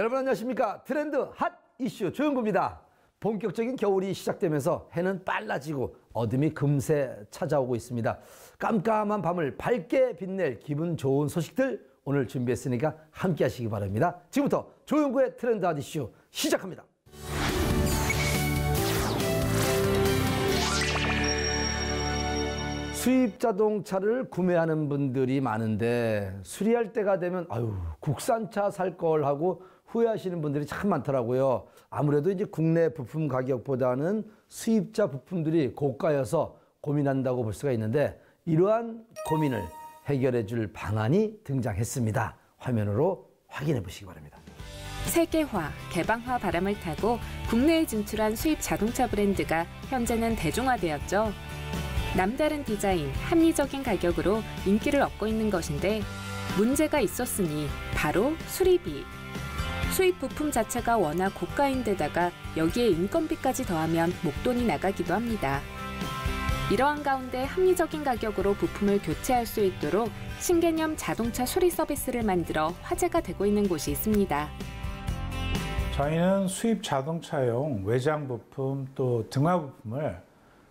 여러분 안녕하십니까? 트렌드 핫 이슈 조영구입니다. 본격적인 겨울이 시작되면서 해는 빨라지고 어둠이 금세 찾아오고 있습니다. 깜깜한 밤을 밝게 빛낼 기분 좋은 소식들 오늘 준비했으니까 함께 하시기 바랍니다. 지금부터 조영구의 트렌드 핫 이슈 시작합니다. 수입 자동차를 구매하는 분들이 많은데 수리할 때가 되면 국산차 살 걸 하고 후회하시는 분들이 참 많더라고요. 아무래도 이제 국내 부품 가격보다는 수입자 부품들이 고가여서 고민한다고 볼 수가 있는데 이러한 고민을 해결해 줄 방안이 등장했습니다. 화면으로 확인해 보시기 바랍니다. 세계화, 개방화 바람을 타고 국내에 진출한 수입 자동차 브랜드가 현재는 대중화되었죠. 남다른 디자인, 합리적인 가격으로 인기를 얻고 있는 것인데 문제가 있었으니 바로 수리비. 수입 부품 자체가 워낙 고가인데다가 여기에 인건비까지 더하면 목돈이 나가기도 합니다. 이러한 가운데 합리적인 가격으로 부품을 교체할 수 있도록 신개념 자동차 수리 서비스를 만들어 화제가 되고 있는 곳이 있습니다. 저희는 수입 자동차용 외장 부품 또 등화 부품을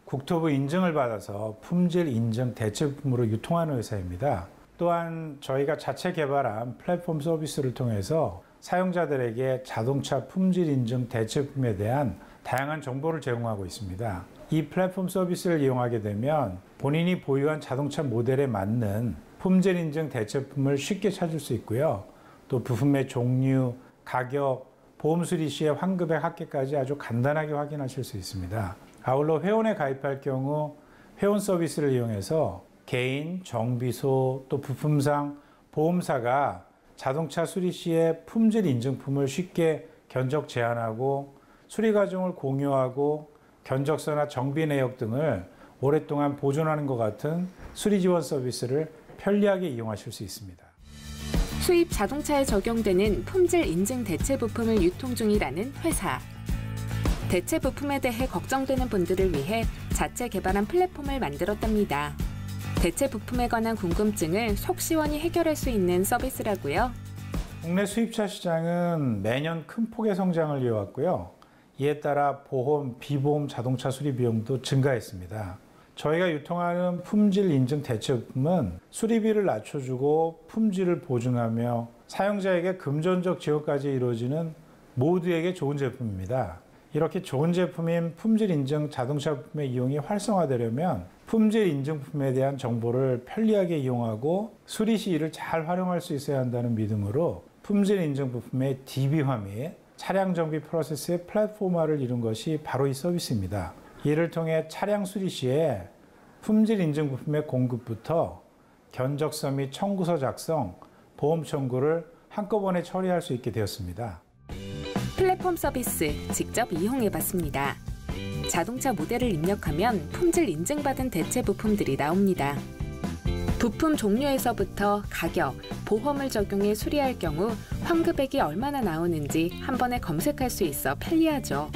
국토부 인증을 받아서 품질 인증 대체 부품으로 유통하는 회사입니다. 또한 저희가 자체 개발한 플랫폼 서비스를 통해서 사용자들에게 자동차 품질 인증 대체품에 대한 다양한 정보를 제공하고 있습니다. 이 플랫폼 서비스를 이용하게 되면 본인이 보유한 자동차 모델에 맞는 품질 인증 대체품을 쉽게 찾을 수 있고요. 또 부품의 종류, 가격, 보험 수리 시의 환급액 합계까지 아주 간단하게 확인하실 수 있습니다. 아울러 회원에 가입할 경우 회원 서비스를 이용해서 개인, 정비소, 또 부품상, 보험사가 자동차 수리 시에 품질 인증품을 쉽게 견적 제한하고 수리 과정을 공유하고 견적서나 정비 내역 등을 오랫동안 보존하는 것 같은 수리 지원 서비스를 편리하게 이용하실 수 있습니다. 수입 자동차에 적용되는 품질 인증 대체 부품을 유통 중이라는 회사. 대체 부품에 대해 걱정되는 분들을 위해 자체 개발한 플랫폼을 만들었답니다. 대체 부품에 관한 궁금증을 속 시원히 해결할 수 있는 서비스라고요. 국내 수입차 시장은 매년 큰 폭의 성장을 이어왔고요. 이에 따라 보험, 비보험 자동차 수리 비용도 증가했습니다. 저희가 유통하는 품질 인증 대체 부품은 수리비를 낮춰주고 품질을 보증하며 사용자에게 금전적 지원까지 이루어지는 모두에게 좋은 제품입니다. 이렇게 좋은 제품인 품질 인증 자동차 부품의 이용이 활성화되려면 품질 인증품에 대한 정보를 편리하게 이용하고 수리 시 이를 잘 활용할 수 있어야 한다는 믿음으로 품질 인증 부품의 DB화 및 차량 정비 프로세스의 플랫폼화를 이룬 것이 바로 이 서비스입니다. 이를 통해 차량 수리 시에 품질 인증 부품의 공급부터 견적서 및 청구서 작성, 보험 청구를 한꺼번에 처리할 수 있게 되었습니다. 플랫폼 서비스 직접 이용해봤습니다. 자동차 모델을 입력하면 품질 인증받은 대체 부품들이 나옵니다. 부품 종류에서부터 가격, 보험을 적용해 수리할 경우 환급액이 얼마나 나오는지 한 번에 검색할 수 있어 편리하죠.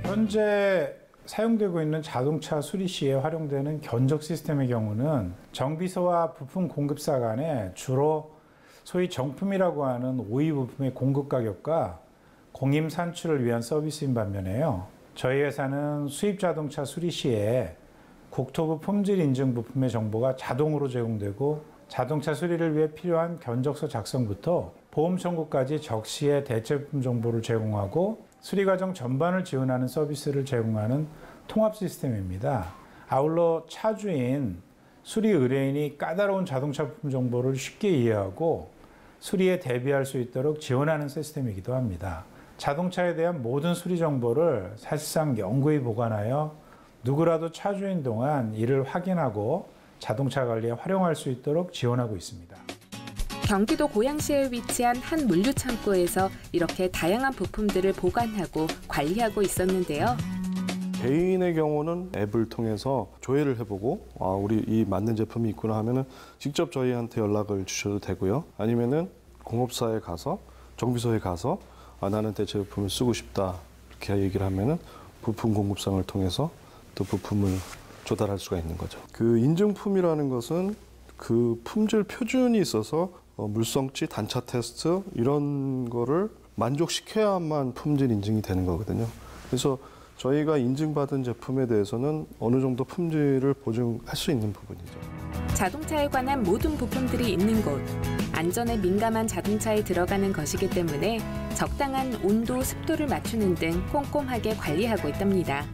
현재 사용되고 있는 자동차 수리 시에 활용되는 견적 시스템의 경우는 정비소와 부품 공급사 간에 주로 소위 정품이라고 하는 오이 부품의 공급 가격과 공임 산출을 위한 서비스인 반면에요. 저희 회사는 수입 자동차 수리 시에 국토부 품질 인증 부품의 정보가 자동으로 제공되고 자동차 수리를 위해 필요한 견적서 작성부터 보험 청구까지 적시에 대체 부품 정보를 제공하고 수리 과정 전반을 지원하는 서비스를 제공하는 통합 시스템입니다. 아울러 차주인 수리 의뢰인이 까다로운 자동차 부품 정보를 쉽게 이해하고 수리에 대비할 수 있도록 지원하는 시스템이기도 합니다. 자동차에 대한 모든 수리 정보를 사실상 영구히 보관하여 누구라도 차주인 동안 이를 확인하고 자동차 관리에 활용할 수 있도록 지원하고 있습니다. 경기도 고양시에 위치한 한 물류 창고에서 이렇게 다양한 부품들을 보관하고 관리하고 있었는데요. 개인의 경우는 앱을 통해서 조회를 해보고 우리 이 맞는 제품이 있구나 하면은 직접 저희한테 연락을 주셔도 되고요. 아니면은 공업사에 가서 정비소에 가서 나는 대체 제품을 쓰고 싶다 이렇게 얘기를 하면은 부품 공급상을 통해서 또 부품을 조달할 수가 있는 거죠. 그 인증품이라는 것은 그 품질 표준이 있어서 물성치, 단차 테스트 이런 거를 만족시켜야만 품질 인증이 되는 거거든요. 그래서 저희가 인증받은 제품에 대해서는 어느 정도 품질을 보증할 수 있는 부분이죠. 자동차에 관한 모든 부품들이 있는 곳, 안전에 민감한 자동차에 들어가는 것이기 때문에 적당한 온도, 습도를 맞추는 등 꼼꼼하게 관리하고 있답니다.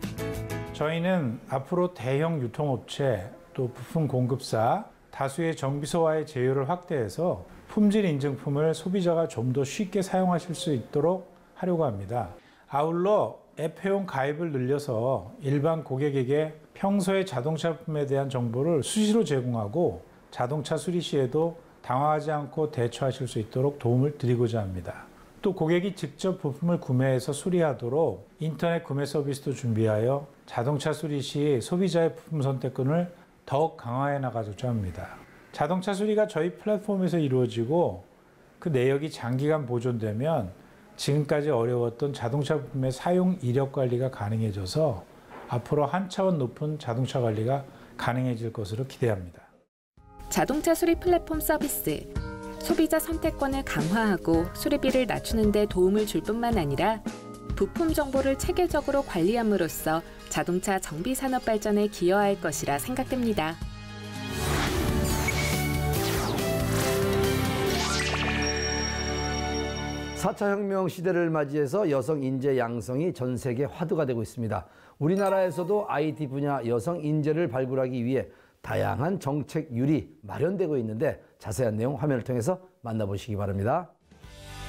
저희는 앞으로 대형 유통업체, 또 부품 공급사, 다수의 정비소와의 제휴를 확대해서 품질 인증품을 소비자가 좀 더 쉽게 사용하실 수 있도록 하려고 합니다. 아울러 앱 회원 가입을 늘려서 일반 고객에게 평소에 자동차 부품에 대한 정보를 수시로 제공하고 자동차 수리 시에도 당황하지 않고 대처하실 수 있도록 도움을 드리고자 합니다. 또 고객이 직접 부품을 구매해서 수리하도록 인터넷 구매 서비스도 준비하여 자동차 수리 시 소비자의 부품 선택권을 더욱 강화해 나가고자 합니다. 자동차 수리가 저희 플랫폼에서 이루어지고 그 내역이 장기간 보존되면 지금까지 어려웠던 자동차 부품의 사용 이력 관리가 가능해져서 앞으로 한 차원 높은 자동차 관리가 가능해질 것으로 기대합니다. 자동차 수리 플랫폼 서비스. 소비자 선택권을 강화하고 수리비를 낮추는 데 도움을 줄 뿐만 아니라 부품 정보를 체계적으로 관리함으로써 자동차 정비 산업 발전에 기여할 것이라 생각됩니다. 4차 혁명 시대를 맞이해서 여성 인재 양성이 전 세계 화두가 되고 있습니다. 우리나라에서도 IT 분야 여성 인재를 발굴하기 위해 다양한 정책률이 마련되고 있는데 자세한 내용 화면을 통해서 만나보시기 바랍니다.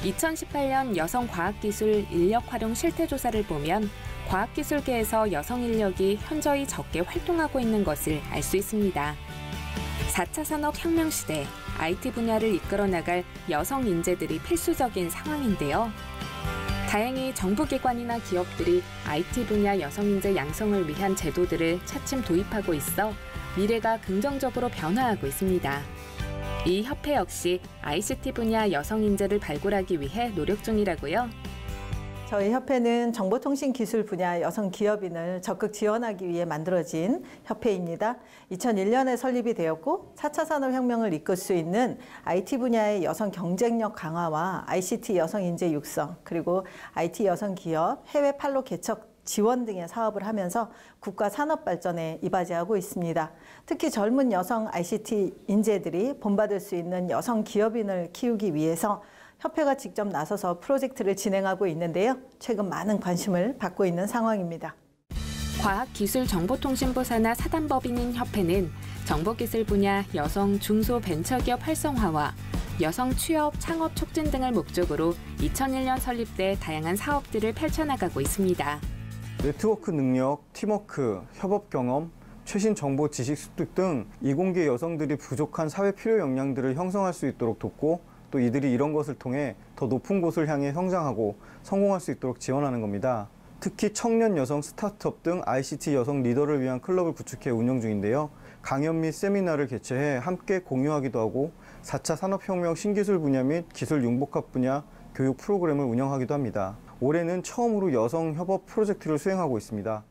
2018년 여성과학기술 인력활용 실태조사를 보면 과학기술계에서 여성 인력이 현저히 적게 활동하고 있는 것을 알 수 있습니다. 4차 산업혁명 시대 IT 분야를 이끌어 나갈 여성 인재들이 필수적인 상황인데요. 다행히 정부기관이나 기업들이 IT 분야 여성 인재 양성을 위한 제도들을 차츰 도입하고 있어 미래가 긍정적으로 변화하고 있습니다. 이 협회 역시 ICT 분야 여성 인재를 발굴하기 위해 노력 중이라고요. 저희 협회는 정보통신기술 분야 여성 기업인을 적극 지원하기 위해 만들어진 협회입니다. 2001년에 설립이 되었고 4차 산업혁명을 이끌 수 있는 IT 분야의 여성 경쟁력 강화와 ICT 여성 인재 육성, 그리고 IT 여성 기업 해외 판로 개척 지원 등의 사업을 하면서 국가 산업 발전에 이바지하고 있습니다. 특히 젊은 여성 ICT 인재들이 본받을 수 있는 여성 기업인을 키우기 위해서 협회가 직접 나서서 프로젝트를 진행하고 있는데요. 최근 많은 관심을 받고 있는 상황입니다. 과학기술정보통신부 산하 사단법인인 협회는 정보기술 분야 여성 중소벤처기업 활성화와 여성 취업, 창업 촉진 등을 목적으로 2001년 설립돼 다양한 사업들을 펼쳐나가고 있습니다. 네트워크 능력, 팀워크, 협업 경험, 최신 정보 지식 습득 등 이공계 여성들이 부족한 사회 필요 역량들을 형성할 수 있도록 돕고 또 이들이 이런 것을 통해 더 높은 곳을 향해 성장하고 성공할 수 있도록 지원하는 겁니다. 특히 청년 여성 스타트업 등 ICT 여성 리더를 위한 클럽을 구축해 운영 중인데요. 강연 및 세미나를 개최해 함께 공유하기도 하고 4차 산업혁명 신기술 분야 및 기술 융복합 분야 교육 프로그램을 운영하기도 합니다. 올해는 처음으로 여성 협업 프로젝트를 수행하고 있습니다.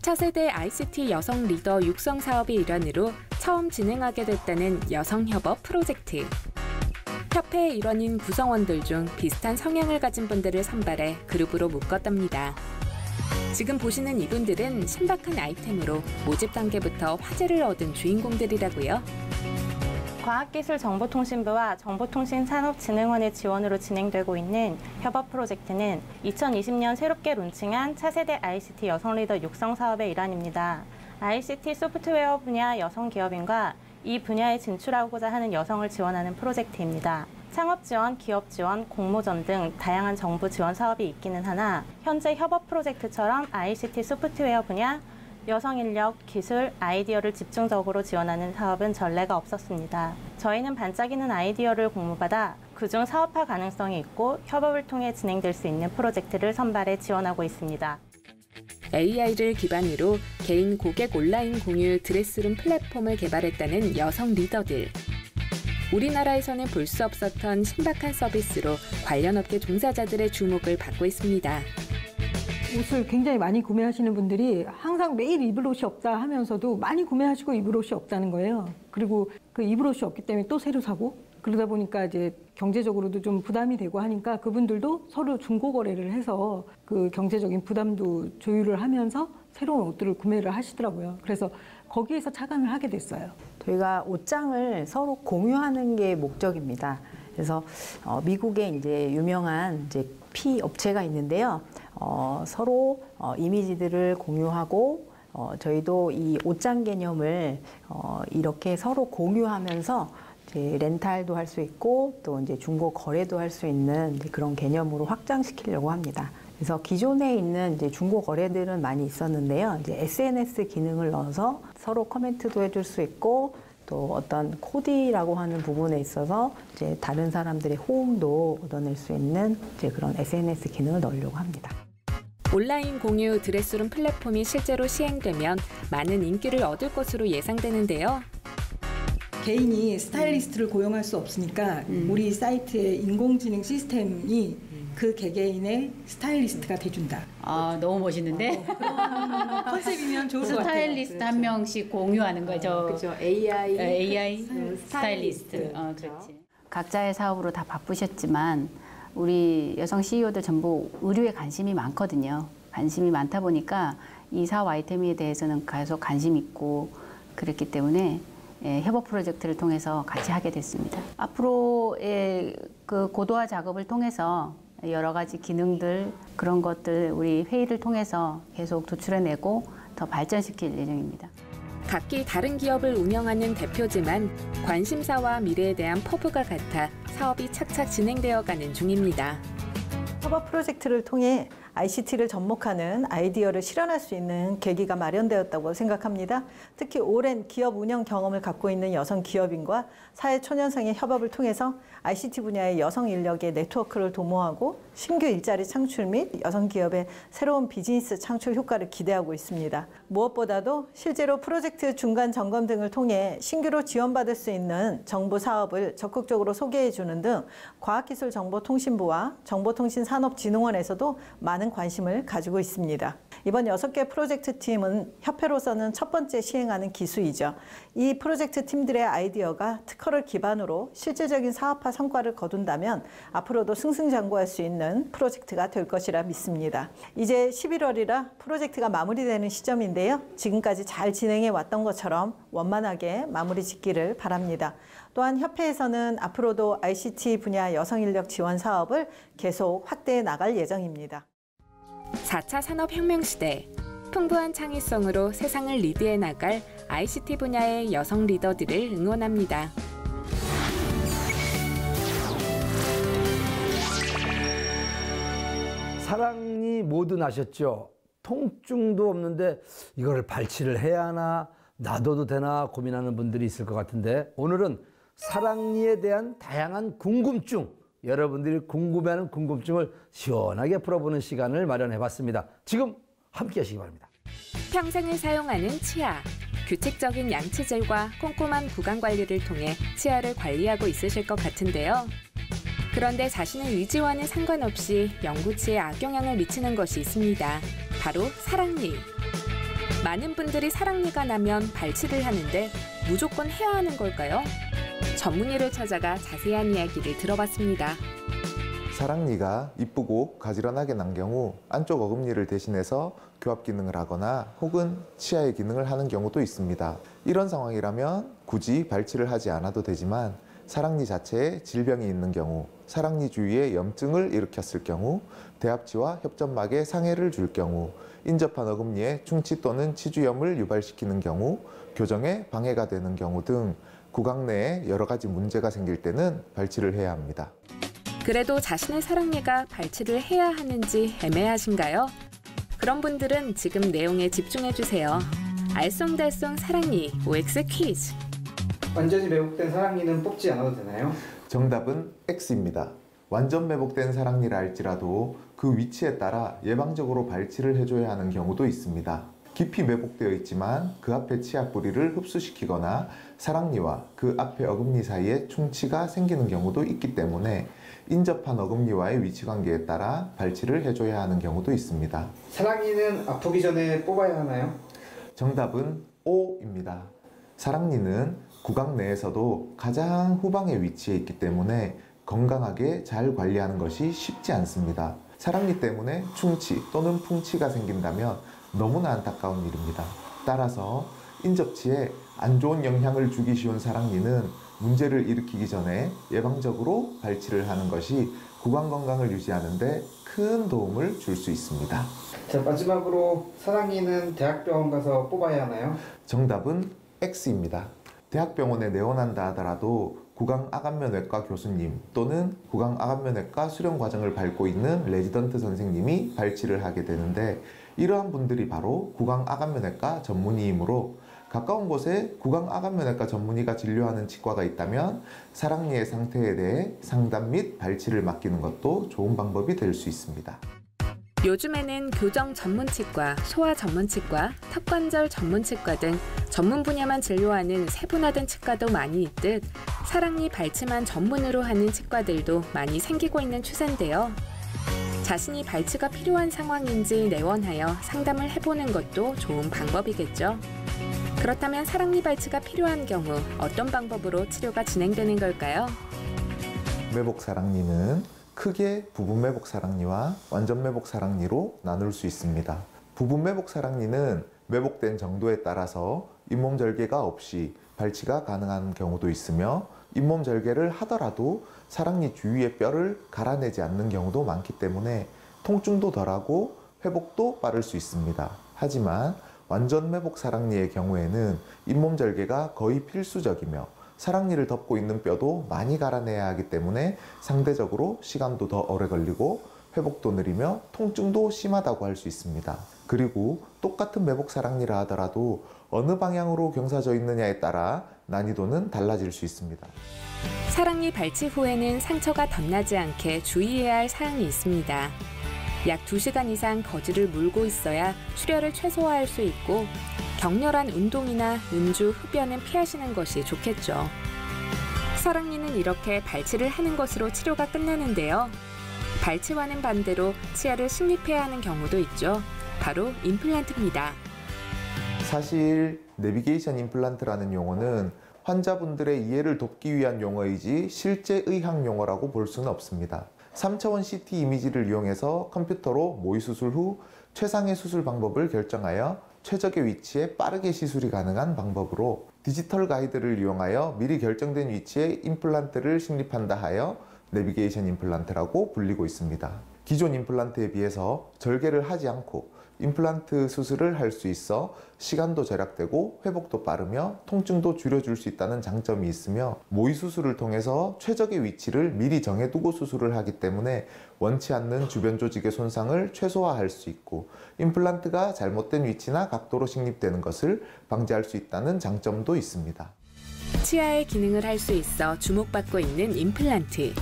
차세대 ICT 여성 리더 육성 사업의 일환으로 처음 진행하게 됐다는 여성 협업 프로젝트. 협회의 일원인 구성원들 중 비슷한 성향을 가진 분들을 선발해 그룹으로 묶었답니다. 지금 보시는 이분들은 신박한 아이템으로 모집 단계부터 화제를 얻은 주인공들이라고요. 과학기술정보통신부와 정보통신산업진흥원의 지원으로 진행되고 있는 협업 프로젝트는 2020년 새롭게 론칭한 차세대 ICT 여성 리더 육성 사업의 일환입니다. ICT 소프트웨어 분야 여성 기업인과 이 분야에 진출하고자 하는 여성을 지원하는 프로젝트입니다. 창업 지원, 기업 지원, 공모전 등 다양한 정부 지원 사업이 있기는 하나 현재 협업 프로젝트처럼 ICT 소프트웨어 분야 여성 인력, 기술, 아이디어를 집중적으로 지원하는 사업은 전례가 없었습니다. 저희는 반짝이는 아이디어를 공모받아 그중 사업화 가능성이 있고 협업을 통해 진행될 수 있는 프로젝트를 선발해 지원하고 있습니다. AI를 기반으로 개인 고객 온라인 공유 드레스룸 플랫폼을 개발했다는 여성 리더들. 우리나라에서는 볼 수 없었던 신박한 서비스로 관련 업계 종사자들의 주목을 받고 있습니다. 옷을 굉장히 많이 구매하시는 분들이 항상 매일 입을 옷이 없다 하면서도 많이 구매하시고 입을 옷이 없다는 거예요. 그리고 그 입을 옷이 없기 때문에 또 새로 사고 그러다 보니까 이제 경제적으로도 좀 부담이 되고 하니까 그분들도 서로 중고 거래를 해서 그 경제적인 부담도 조율을 하면서 새로운 옷들을 구매를 하시더라고요. 그래서 거기에서 착안을 하게 됐어요. 저희가 옷장을 서로 공유하는 게 목적입니다. 그래서 미국에 이제 유명한 이제 피 업체가 있는데요. 서로 이미지들을 공유하고 저희도 이 옷장 개념을 이렇게 서로 공유하면서 이제 렌탈도 할 수 있고 또 이제 중고 거래도 할 수 있는 이제 그런 개념으로 확장시키려고 합니다. 그래서 기존에 있는 이제 중고 거래들은 많이 있었는데요. 이제 SNS 기능을 넣어서 서로 코멘트도 해줄 수 있고 또 어떤 코디라고 하는 부분에 있어서 이제 다른 사람들의 호응도 얻어낼 수 있는 이제 그런 SNS 기능을 넣으려고 합니다. 온라인 공유 드레스룸 플랫폼이 실제로 시행되면 많은 인기를 얻을 것으로 예상되는데요. 개인이 스타일리스트를 고용할 수 없으니까 우리 사이트의 인공지능 시스템이 그 개개인의 스타일리스트가 돼준다. 아, 너무 멋있는데? 컨셉이면 좋을 것 같아요. 스타일리스트 한 명씩 공유하는 거죠. 그렇죠. AI 스타일리스트. 그렇지. 각자의 사업으로 다 바쁘셨지만 우리 여성 CEO들 전부 의류에 관심이 많거든요. 관심이 많다 보니까 이 사업 아이템에 대해서는 계속 관심 있고 그랬기 때문에 협업 프로젝트를 통해서 같이 하게 됐습니다. 앞으로의 그 고도화 작업을 통해서 여러 가지 기능들 그런 것들 우리 회의를 통해서 계속 도출해내고 더 발전시킬 예정입니다. 각기 다른 기업을 운영하는 대표지만 관심사와 미래에 대한 포부가 같아 사업이 착착 진행되어가는 중입니다. 협업 프로젝트를 통해 ICT를 접목하는 아이디어를 실현할 수 있는 계기가 마련되었다고 생각합니다. 특히 오랜 기업 운영 경험을 갖고 있는 여성 기업인과 사회초년생의 협업을 통해서 ICT 분야의 여성 인력의 네트워크를 도모하고 신규 일자리 창출 및 여성 기업의 새로운 비즈니스 창출 효과를 기대하고 있습니다. 무엇보다도 실제로 프로젝트 중간 점검 등을 통해 신규로 지원받을 수 있는 정부 사업을 적극적으로 소개해 주는 등 과학기술정보통신부와 정보통신산업진흥원에서도 많은 관심을 가지고 있습니다. 이번 6개 프로젝트 팀은 협회로서는 첫 번째 시행하는 기수이죠. 이 프로젝트 팀들의 아이디어가 특허를 기반으로 실질적인 사업화 성과를 거둔다면 앞으로도 승승장구할 수 있는 프로젝트가 될 것이라 믿습니다. 이제 11월이라 프로젝트가 마무리되는 시점인데요. 지금까지 잘 진행해 왔던 것처럼 원만하게 마무리 짓기를 바랍니다. 또한 협회에서는 앞으로도 ICT 분야 여성인력 지원 사업을 계속 확대해 나갈 예정입니다. 4차 산업혁명 시대, 풍부한 창의성으로 세상을 리드해 나갈 ICT 분야의 여성 리더들을 응원합니다. 사랑니 뭐든 아셨죠? 통증도 없는데 이걸 발치를 해야 하나 놔둬도 되나 고민하는 분들이 있을 것 같은데 오늘은 사랑니에 대한 다양한 궁금증, 여러분들이 궁금해하는 궁금증을 시원하게 풀어보는 시간을 마련해봤습니다. 지금 함께 하시기 바랍니다. 평생을 사용하는 치아. 규칙적인 양치질과 꼼꼼한 구강 관리를 통해 치아를 관리하고 있으실 것 같은데요. 그런데 자신의 의지와는 상관없이 영구치에 악영향을 미치는 것이 있습니다. 바로 사랑니. 많은 분들이 사랑니가 나면 발치를 하는데 무조건 해야 하는 걸까요? 전문의를 찾아가 자세한 이야기를 들어봤습니다. 사랑니가 이쁘고 가지런하게 난 경우 안쪽 어금니를 대신해서 교합 기능을 하거나 혹은 치아의 기능을 하는 경우도 있습니다. 이런 상황이라면 굳이 발치를 하지 않아도 되지만 사랑니 자체에 질병이 있는 경우, 사랑니 주위에 염증을 일으켰을 경우, 대합치와 협점막에 상해를 줄 경우, 인접한 어금니에 충치 또는 치주염을 유발시키는 경우, 교정에 방해가 되는 경우 등 구강 내에 여러 가지 문제가 생길 때는 발치를 해야 합니다. 그래도 자신의 사랑니가 발치를 해야 하는지 애매하신가요? 그런 분들은 지금 내용에 집중해주세요. 알쏭달쏭 사랑니 OX 퀴즈. 완전히 매복된 사랑니는 뽑지 않아도 되나요? 정답은 X입니다. 완전 매복된 사랑니라 할지라도 그 위치에 따라 예방적으로 발치를 해줘야 하는 경우도 있습니다. 깊이 매복되어 있지만 그 앞에 치아 뿌리를 흡수시키거나 사랑니와 그 앞에 어금니 사이에 충치가 생기는 경우도 있기 때문에 인접한 어금니와의 위치관계에 따라 발치를 해줘야 하는 경우도 있습니다. 사랑니는 아프기 전에 뽑아야 하나요? 정답은 O입니다. 사랑니는 구강 내에서도 가장 후방에 위치해 있기 때문에 건강하게 잘 관리하는 것이 쉽지 않습니다. 사랑니 때문에 충치 또는 풍치가 생긴다면 너무나 안타까운 일입니다. 따라서 인접치에 안 좋은 영향을 주기 쉬운 사랑니는 문제를 일으키기 전에 예방적으로 발치를 하는 것이 구강 건강을 유지하는 데 큰 도움을 줄 수 있습니다. 자, 마지막으로 사랑니는 대학병원 가서 뽑아야 하나요? 정답은 X입니다. 대학병원에 내원한다 하더라도 구강암면외과 교수님 또는 구강암면외과 수련 과정을 밟고 있는 레지던트 선생님이 발치를 하게 되는데, 이러한 분들이 바로 구강암면외과 전문의이므로 가까운 곳에 구강암면외과 전문의가 진료하는 치과가 있다면 사랑니의 상태에 대해 상담 및 발치를 맡기는 것도 좋은 방법이 될 수 있습니다. 요즘에는 교정 전문치과, 소아 전문치과, 턱관절 전문치과 등 전문 분야만 진료하는 세분화된 치과도 많이 있듯 사랑니 발치만 전문으로 하는 치과들도 많이 생기고 있는 추세인데요. 자신이 발치가 필요한 상황인지 내원하여 상담을 해보는 것도 좋은 방법이겠죠. 그렇다면 사랑니 발치가 필요한 경우 어떤 방법으로 치료가 진행되는 걸까요? 매복 사랑니는 크게 부분 매복 사랑니와 완전 매복 사랑니로 나눌 수 있습니다. 부분 매복 사랑니는 매복된 정도에 따라서 잇몸 절개가 없이 발치가 가능한 경우도 있으며, 잇몸 절개를 하더라도 사랑니 주위의 뼈를 갈아내지 않는 경우도 많기 때문에 통증도 덜하고 회복도 빠를 수 있습니다. 하지만 완전 매복 사랑니의 경우에는 잇몸 절개가 거의 필수적이며 사랑니를 덮고 있는 뼈도 많이 갈아내야 하기 때문에 상대적으로 시간도 더 오래 걸리고 회복도 느리며 통증도 심하다고 할 수 있습니다. 그리고 똑같은 매복 사랑니라 하더라도 어느 방향으로 경사져 있느냐에 따라 난이도는 달라질 수 있습니다. 사랑니 발치 후에는 상처가 덧나지 않게 주의해야 할 사항이 있습니다. 약 2시간 이상 거즈를 물고 있어야 출혈을 최소화할 수 있고, 격렬한 운동이나 음주, 흡연은 피하시는 것이 좋겠죠. 사랑니는 이렇게 발치를 하는 것으로 치료가 끝나는데요. 발치와는 반대로 치아를 식립해야 하는 경우도 있죠. 바로 임플란트입니다. 사실 내비게이션 임플란트라는 용어는 환자분들의 이해를 돕기 위한 용어이지 실제 의학 용어라고 볼 수는 없습니다. 3차원 CT 이미지를 이용해서 컴퓨터로 모의 수술 후 최상의 수술 방법을 결정하여 최적의 위치에 빠르게 시술이 가능한 방법으로, 디지털 가이드를 이용하여 미리 결정된 위치에 임플란트를 식립한다 하여 내비게이션 임플란트라고 불리고 있습니다. 기존 임플란트에 비해서 절개를 하지 않고 임플란트 수술을 할 수 있어 시간도 절약되고 회복도 빠르며 통증도 줄여줄 수 있다는 장점이 있으며, 모의 수술을 통해서 최적의 위치를 미리 정해두고 수술을 하기 때문에 원치 않는 주변 조직의 손상을 최소화할 수 있고, 임플란트가 잘못된 위치나 각도로 식립되는 것을 방지할 수 있다는 장점도 있습니다. 치아의 기능을 할 수 있어 주목받고 있는 임플란트.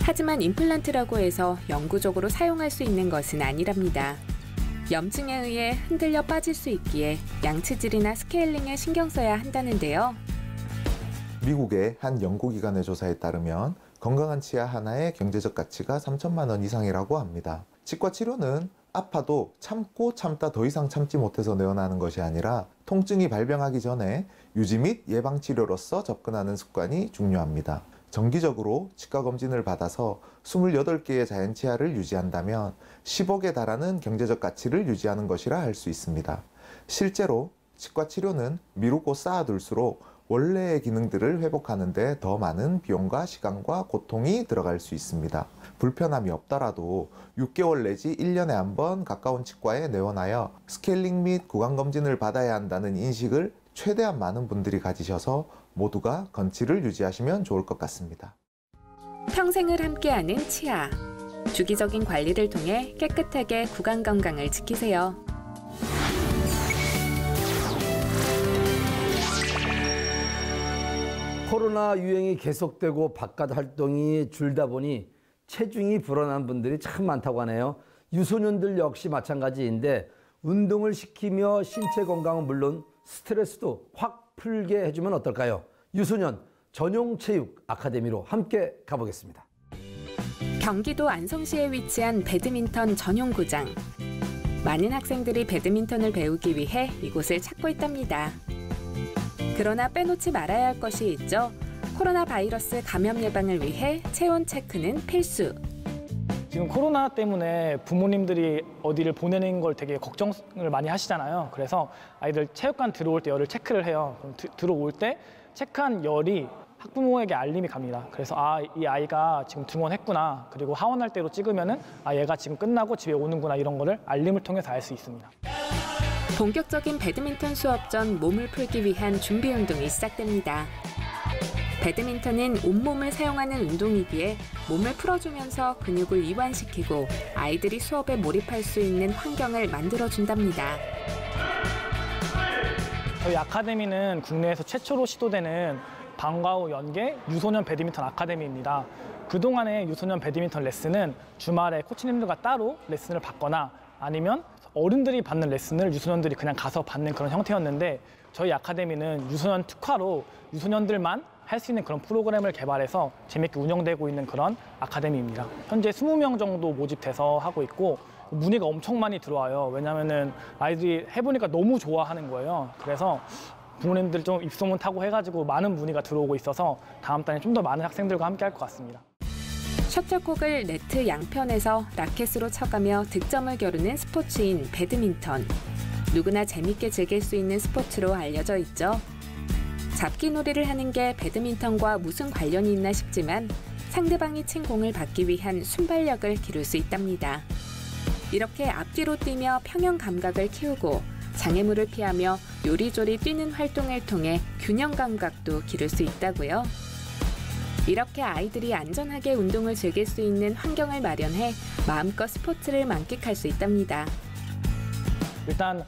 하지만 임플란트라고 해서 영구적으로 사용할 수 있는 것은 아니랍니다. 염증에 의해 흔들려 빠질 수 있기에 양치질이나 스케일링에 신경 써야 한다는데요. 미국의 한 연구기관의 조사에 따르면 건강한 치아 하나의 경제적 가치가 3천만 원 이상이라고 합니다. 치과 치료는 아파도 참고 참다 더 이상 참지 못해서 내원하는 것이 아니라 통증이 발병하기 전에 유지 및 예방 치료로서 접근하는 습관이 중요합니다. 정기적으로 치과 검진을 받아서 28개의 자연 치아를 유지한다면 10억에 달하는 경제적 가치를 유지하는 것이라 할 수 있습니다. 실제로 치과 치료는 미루고 쌓아둘수록 원래의 기능들을 회복하는 데 더 많은 비용과 시간과 고통이 들어갈 수 있습니다. 불편함이 없더라도 6개월 내지 1년에 한 번 가까운 치과에 내원하여 스케일링 및 구강 검진을 받아야 한다는 인식을 최대한 많은 분들이 가지셔서 모두가 건치를 유지하시면 좋을 것 같습니다. 평생을 함께하는 치아. 주기적인 관리를 통해 깨끗하게 구강 건강을 지키세요. 코로나 유행이 계속되고 바깥 활동이 줄다 보니 체중이 불어난 분들이 참 많다고 하네요. 유소년들 역시 마찬가지인데, 운동을 시키며 신체 건강은 물론 스트레스도 확 풀게 해주면 어떨까요? 유소년 전용 체육 아카데미로 함께 가보겠습니다. 경기도 안성시에 위치한 배드민턴 전용구장. 많은 학생들이 배드민턴을 배우기 위해 이곳을 찾고 있답니다. 그러나 빼놓지 말아야 할 것이 있죠. 코로나 바이러스 감염 예방을 위해 체온 체크는 필수. 지금 코로나 때문에 부모님들이 어디를 보내는 걸 되게 걱정을 많이 하시잖아요. 그래서 아이들 체육관 들어올 때 열을 체크를 해요. 그럼 들어올 때 체크한 열이 학부모에게 알림이 갑니다. 그래서 이 아이가 지금 등원했구나. 그리고 하원할 때로 찍으면은 얘가 지금 끝나고 집에 오는구나, 이런 거를 알림을 통해서 알 수 있습니다. 본격적인 배드민턴 수업 전 몸을 풀기 위한 준비 운동이 시작됩니다. 배드민턴은 온몸을 사용하는 운동이기에 몸을 풀어주면서 근육을 이완시키고 아이들이 수업에 몰입할 수 있는 환경을 만들어준답니다. 저희 아카데미는 국내에서 최초로 시도되는 방과 후 연계 유소년 배드민턴 아카데미입니다. 그동안의 유소년 배드민턴 레슨은 주말에 코치님들과 따로 레슨을 받거나 아니면 어른들이 받는 레슨을 유소년들이 그냥 가서 받는 그런 형태였는데, 저희 아카데미는 유소년 특화로 유소년들만 할 수 있는 그런 프로그램을 개발해서 재밌게 운영되고 있는 그런 아카데미입니다. 현재 20명 정도 모집돼서 하고 있고 문의가 엄청 많이 들어와요. 왜냐면은 아이들이 해보니까 너무 좋아하는 거예요. 그래서 부모님들 좀 입소문 타고 해가지고 많은 문의가 들어오고 있어서 다음 달에 좀 더 많은 학생들과 함께 할 것 같습니다. 셔틀콕을 네트 양편에서 라켓으로 쳐가며 득점을 겨루는 스포츠인 배드민턴. 누구나 재밌게 즐길 수 있는 스포츠로 알려져 있죠. 잡기놀이를 하는 게 배드민턴과 무슨 관련이 있나 싶지만 상대방이 친 공을 받기 위한 순발력을 기를 수 있답니다. 이렇게 앞뒤로 뛰며 평형 감각을 키우고 장애물을 피하며 요리조리 뛰는 활동을 통해 균형 감각도 기를 수 있다고요. 이렇게 아이들이 안전하게 운동을 즐길 수 있는 환경을 마련해 마음껏 스포츠를 만끽할 수 있답니다. 일단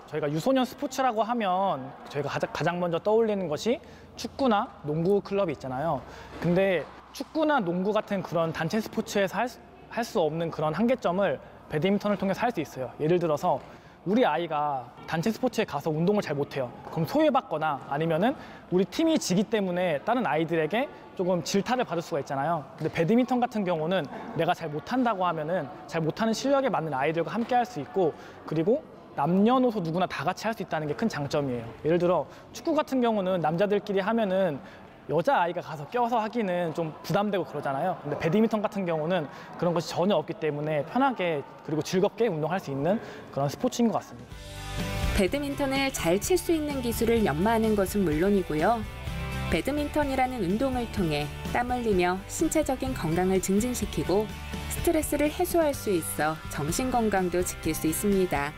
저희가 유소년 스포츠라고 하면 저희가 가장 먼저 떠올리는 것이 축구나 농구 클럽이 있잖아요. 근데 축구나 농구 같은 그런 단체 스포츠에서 할 수 없는 그런 한계점을 배드민턴을 통해서 할 수 있어요. 예를 들어서 우리 아이가 단체 스포츠에 가서 운동을 잘 못해요. 그럼 소외받거나 아니면은 우리 팀이 지기 때문에 다른 아이들에게 조금 질타를 받을 수가 있잖아요. 근데 배드민턴 같은 경우는 내가 잘 못한다고 하면은 잘 못하는 실력에 맞는 아이들과 함께 할 수 있고, 그리고 남녀노소 누구나 다 같이 할 수 있다는 게 큰 장점이에요. 예를 들어 축구 같은 경우는 남자들끼리 하면은 여자아이가 가서 껴서 하기는 좀 부담되고 그러잖아요. 근데 배드민턴 같은 경우는 그런 것이 전혀 없기 때문에 편하게 그리고 즐겁게 운동할 수 있는 그런 스포츠인 것 같습니다. 배드민턴을 잘 칠 수 있는 기술을 연마하는 것은 물론이고요. 배드민턴이라는 운동을 통해 땀 흘리며 신체적인 건강을 증진시키고 스트레스를 해소할 수 있어 정신 건강도 지킬 수 있습니다.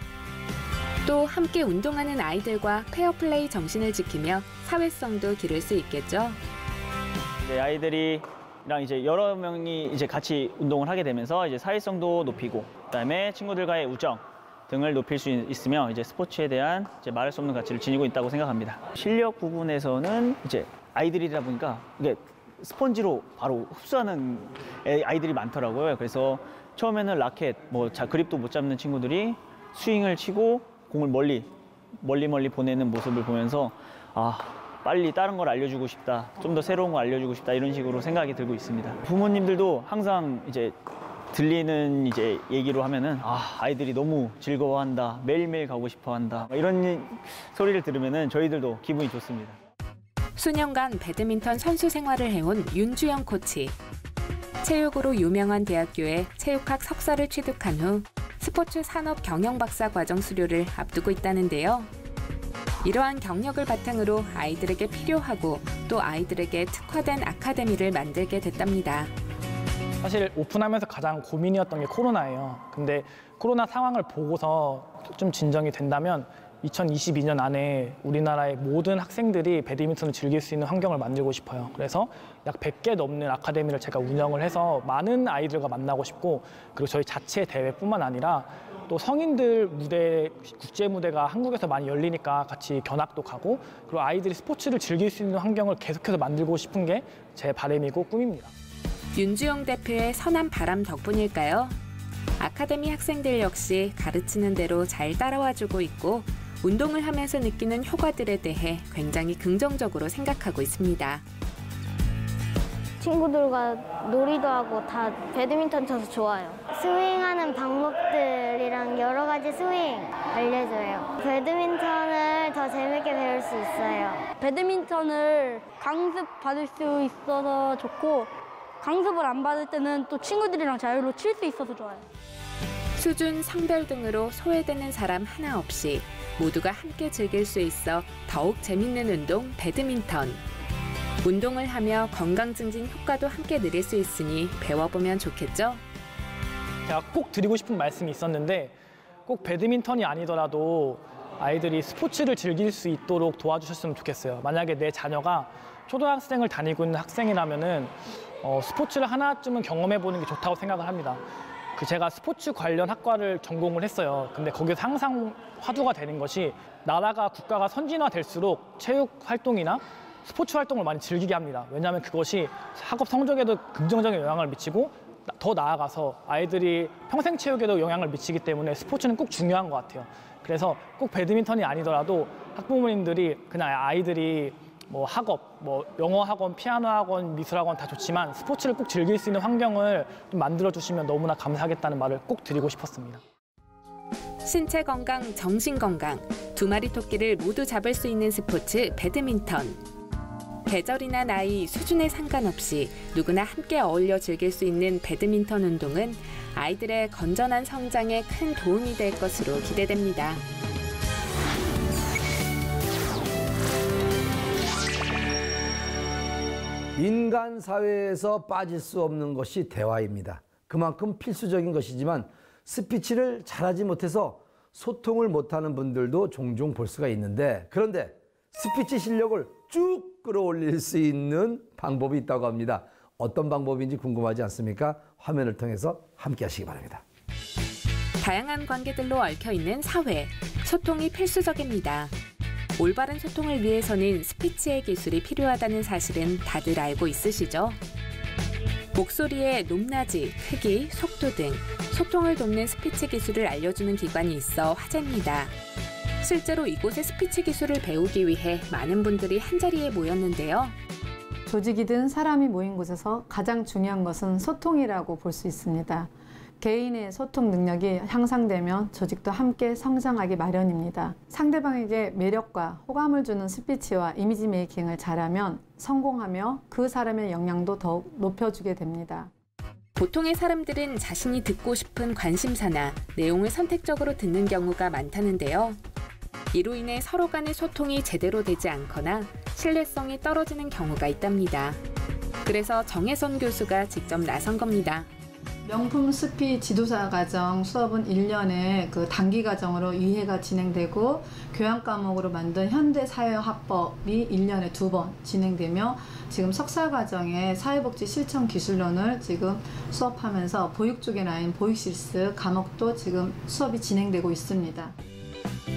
또 함께 운동하는 아이들과 페어플레이 정신을 지키며 사회성도 기를 수 있겠죠. 이제 아이들이랑 이제 여러 명이 이제 같이 운동을 하게 되면서 이제 사회성도 높이고, 그다음에 친구들과의 우정 등을 높일 수 있으며 이제 스포츠에 대한 이제 말할 수 없는 가치를 지니고 있다고 생각합니다. 실력 부분에서는 이제 아이들이다 보니까 이게 스펀지로 바로 흡수하는 아이들이 많더라고요. 그래서 처음에는 라켓, 그립도 못 잡는 친구들이 스윙을 치고 공을 멀리 보내는 모습을 보면서 빨리 다른 걸 알려주고 싶다, 좀 더 새로운 거 알려주고 싶다, 이런 식으로 생각이 들고 있습니다. 부모님들도 항상 이제 들리는 이제 얘기로 하면은 아이들이 너무 즐거워한다, 매일매일 가고 싶어한다, 이런 소리를 들으면은 저희들도 기분이 좋습니다. 수년간 배드민턴 선수 생활을 해온 윤주영 코치. 체육으로 유명한 대학교에 체육학 석사를 취득한 후 스포츠 산업 경영 박사 과정 수료를 앞두고 있다는데요. 이러한 경력을 바탕으로 아이들에게 필요하고 또 아이들에게 특화된 아카데미를 만들게 됐답니다. 사실 오픈하면서 가장 고민이었던 게 코로나예요. 근데 코로나 상황을 보고서 좀 진정이 된다면 2022년 안에 우리나라의 모든 학생들이 배드민턴을 즐길 수 있는 환경을 만들고 싶어요. 그래서 약 100개 넘는 아카데미를 제가 운영을 해서 많은 아이들과 만나고 싶고, 그리고 저희 자체 대회뿐만 아니라 또 성인들 무대, 국제 무대가 한국에서 많이 열리니까 같이 견학도 가고, 그리고 아이들이 스포츠를 즐길 수 있는 환경을 계속해서 만들고 싶은 게 제 바람이고 꿈입니다. 윤주영 대표의 선한 바람 덕분일까요? 아카데미 학생들 역시 가르치는 대로 잘 따라와주고 있고 운동을 하면서 느끼는 효과들에 대해 굉장히 긍정적으로 생각하고 있습니다. 친구들과 놀이도 하고 다 배드민턴 쳐서 좋아요. 스윙하는 방법들이랑 여러 가지 스윙 알려줘요. 배드민턴을 더 더 재밌게 배울 수 있어요. 배드민턴을 강습 받을 수 있어서 좋고 강습을 안 받을 때는 또 친구들이랑 자유로 칠 수 있어서 좋아요. 수준, 성별 등으로 소외되는 사람 하나 없이 모두가 함께 즐길 수 있어 더욱 재밌는 운동 배드민턴. 운동을 하며 건강 증진 효과도 함께 누릴 수 있으니 배워보면 좋겠죠? 제가 꼭 드리고 싶은 말씀이 있었는데 꼭 배드민턴이 아니더라도 아이들이 스포츠를 즐길 수 있도록 도와주셨으면 좋겠어요. 만약에 내 자녀가 초등학생을 다니고 있는 학생이라면은 스포츠를 하나쯤은 경험해보는 게 좋다고 생각을 합니다. 제가 스포츠 관련 학과를 전공을 했어요. 근데 거기서 항상 화두가 되는 것이 나라가 국가가 선진화될수록 체육 활동이나 스포츠 활동을 많이 즐기게 합니다. 왜냐하면 그것이 학업 성적에도 긍정적인 영향을 미치고 더 나아가서 아이들이 평생 체육에도 영향을 미치기 때문에 스포츠는 꼭 중요한 것 같아요. 그래서 꼭 배드민턴이 아니더라도 학부모님들이 그냥 아이들이 뭐 학업, 뭐 영어 학원, 피아노 학원, 미술 학원 다 좋지만 스포츠를 꼭 즐길 수 있는 환경을 좀 만들어 주시면 너무나 감사하겠다는 말을 꼭 드리고 싶었습니다. 신체 건강, 정신 건강, 두 마리 토끼를 모두 잡을 수 있는 스포츠 배드민턴. 계절이나 나이, 수준에 상관없이 누구나 함께 어울려 즐길 수 있는 배드민턴 운동은 아이들의 건전한 성장에 큰 도움이 될 것으로 기대됩니다. 인간 사회에서 빠질 수 없는 것이 대화입니다. 그만큼 필수적인 것이지만 스피치를 잘하지 못해서 소통을 못하는 분들도 종종 볼 수가 있는데, 그런데 스피치 실력을 쭉 끌어올릴 수 있는 방법이 있다고 합니다. 어떤 방법인지 궁금하지 않습니까? 화면을 통해서 함께 하시기 바랍니다. 다양한 관계들로 얽혀있는 사회, 소통이 필수적입니다. 올바른 소통을 위해서는 스피치의 기술이 필요하다는 사실은 다들 알고 있으시죠? 목소리의 높낮이, 크기, 속도 등 소통을 돕는 스피치 기술을 알려주는 기관이 있어 화제입니다. 실제로 이곳의 스피치 기술을 배우기 위해 많은 분들이 한자리에 모였는데요. 조직이든 사람이 모인 곳에서 가장 중요한 것은 소통이라고 볼 수 있습니다. 개인의 소통 능력이 향상되면 조직도 함께 성장하기 마련입니다. 상대방에게 매력과 호감을 주는 스피치와 이미지 메이킹을 잘하면 성공하며 그 사람의 역량도 더욱 높여주게 됩니다. 보통의 사람들은 자신이 듣고 싶은 관심사나 내용을 선택적으로 듣는 경우가 많다는데요. 이로 인해 서로 간의 소통이 제대로 되지 않거나 신뢰성이 떨어지는 경우가 있답니다. 그래서 정혜선 교수가 직접 나선 겁니다. 명품 스피 지도사 과정 수업은 1년에 단기 과정으로 2회가 진행되고 교양 과목으로 만든 현대사회학법이 1년에 2번 진행되며 지금 석사 과정에 사회복지 실천 기술론을 지금 수업하면서 보육 쪽에 나인 보육실습 과목도 지금 수업이 진행되고 있습니다.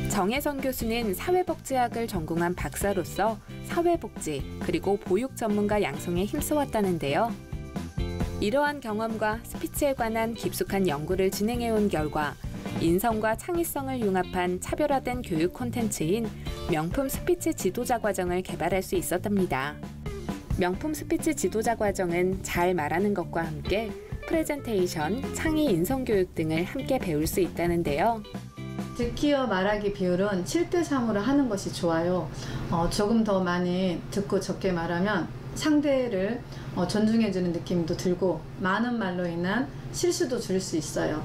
정혜선 교수는 사회복지학을 전공한 박사로서 사회복지 그리고 보육 전문가 양성에 힘써왔다는데요. 이러한 경험과 스피치에 관한 깊숙한 연구를 진행해온 결과 인성과 창의성을 융합한 차별화된 교육 콘텐츠인 명품 스피치 지도자 과정을 개발할 수 있었답니다. 명품 스피치 지도자 과정은 잘 말하는 것과 함께 프레젠테이션, 창의 인성교육 등을 함께 배울 수 있다는데요. 듣기와 말하기 비율은 7대3으로 하는 것이 좋아요. 조금 더 많이 듣고 적게 말하면 상대를 존중해주는 느낌도 들고 많은 말로 인한 실수도 줄일 수 있어요.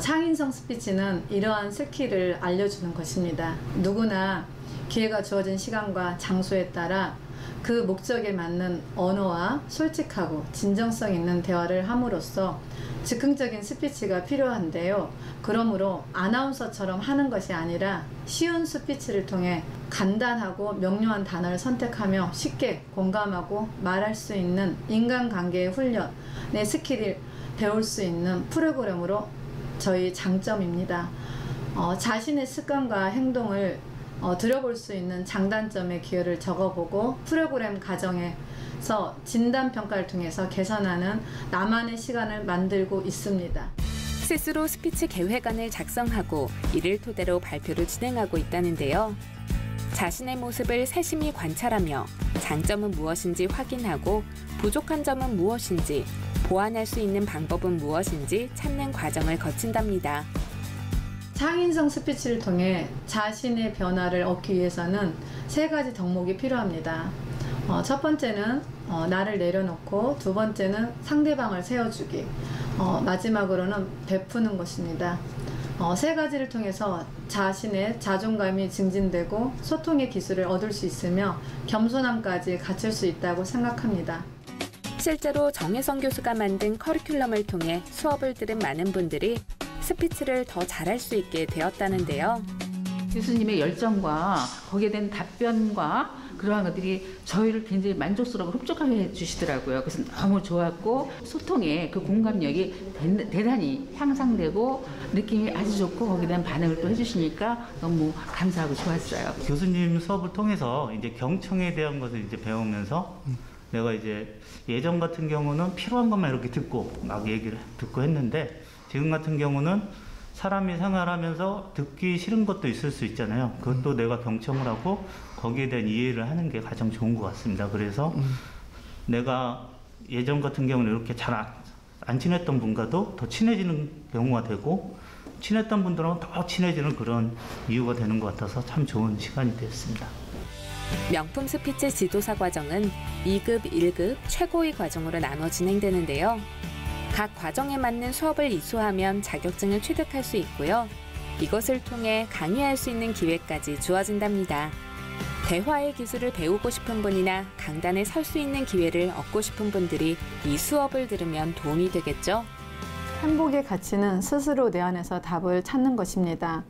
창의성 스피치는 이러한 스킬을 알려주는 것입니다. 누구나 기회가 주어진 시간과 장소에 따라 그 목적에 맞는 언어와 솔직하고 진정성 있는 대화를 함으로써 즉흥적인 스피치가 필요한데요. 그러므로 아나운서처럼 하는 것이 아니라 쉬운 스피치를 통해 간단하고 명료한 단어를 선택하며 쉽게 공감하고 말할 수 있는 인간관계의 훈련의 스킬을 배울 수 있는 프로그램으로 저희 장점입니다. 자신의 습관과 행동을 들여볼 수 있는 장단점의 기여를 적어보고 프로그램 과정에서 진단평가를 통해서 개선하는 나만의 시간을 만들고 있습니다. 스스로 스피치 계획안을 작성하고 이를 토대로 발표를 진행하고 있다는데요. 자신의 모습을 세심히 관찰하며 장점은 무엇인지 확인하고 부족한 점은 무엇인지 보완할 수 있는 방법은 무엇인지 찾는 과정을 거친답니다. 창의성 스피치를 통해 자신의 변화를 얻기 위해서는 3가지 덕목이 필요합니다. 첫 번째는 나를 내려놓고, 두 번째는 상대방을 세워주기, 마지막으로는 베푸는 것입니다. 3가지를 통해서 자신의 자존감이 증진되고 소통의 기술을 얻을 수 있으며 겸손함까지 갖출 수 있다고 생각합니다. 실제로 정혜성 교수가 만든 커리큘럼을 통해 수업을 들은 많은 분들이 스피치를 더 잘할 수 있게 되었다는데요. 교수님의 열정과 거기에 대한 답변과 그러한 것들이 저희를 굉장히 만족스럽고 흡족하게 해주시더라고요. 그래서 너무 좋았고 소통의 그 공감력이 대단히 향상되고 느낌이 아주 좋고 거기에 대한 반응을 또 해주시니까 너무 감사하고 좋았어요. 교수님 수업을 통해서 이제 경청에 대한 것을 이제 배우면서 내가 이제 예전 같은 경우는 필요한 것만 이렇게 듣고 막 얘기를 듣고 했는데 지금 같은 경우는 사람이 생활하면서 듣기 싫은 것도 있을 수 있잖아요. 그것도 내가 경청을 하고 거기에 대한 이해를 하는 게 가장 좋은 것 같습니다. 그래서 내가 예전 같은 경우는 이렇게 잘 안 친했던 분과도 더 친해지는 경우가 되고 친했던 분들은 더 친해지는 그런 이유가 되는 것 같아서 참 좋은 시간이 되었습니다. 명품 스피치 지도사 과정은 2급, 1급, 최고위 과정으로 나눠 진행되는데요. 각 과정에 맞는 수업을 이수하면 자격증을 취득할 수 있고요. 이것을 통해 강의할 수 있는 기회까지 주어진답니다. 대화의 기술을 배우고 싶은 분이나 강단에 설 수 있는 기회를 얻고 싶은 분들이 이 수업을 들으면 도움이 되겠죠. 행복의 가치는 스스로 내 안에서 답을 찾는 것입니다.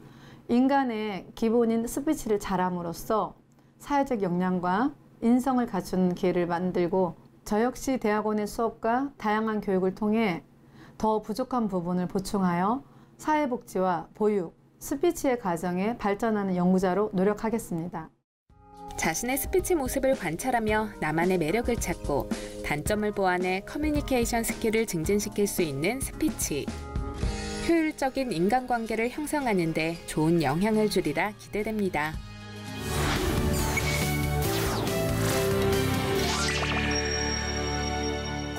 인간의 기본인 스피치를 잘함으로써 사회적 역량과 인성을 갖춘 기회를 만들고 저 역시 대학원의 수업과 다양한 교육을 통해 더 부족한 부분을 보충하여 사회복지와 보육, 스피치의 가정에 발전하는 연구자로 노력하겠습니다. 자신의 스피치 모습을 관찰하며 나만의 매력을 찾고 단점을 보완해 커뮤니케이션 스킬을 증진시킬 수 있는 스피치. 효율적인 인간관계를 형성하는 데 좋은 영향을 주리라 기대됩니다.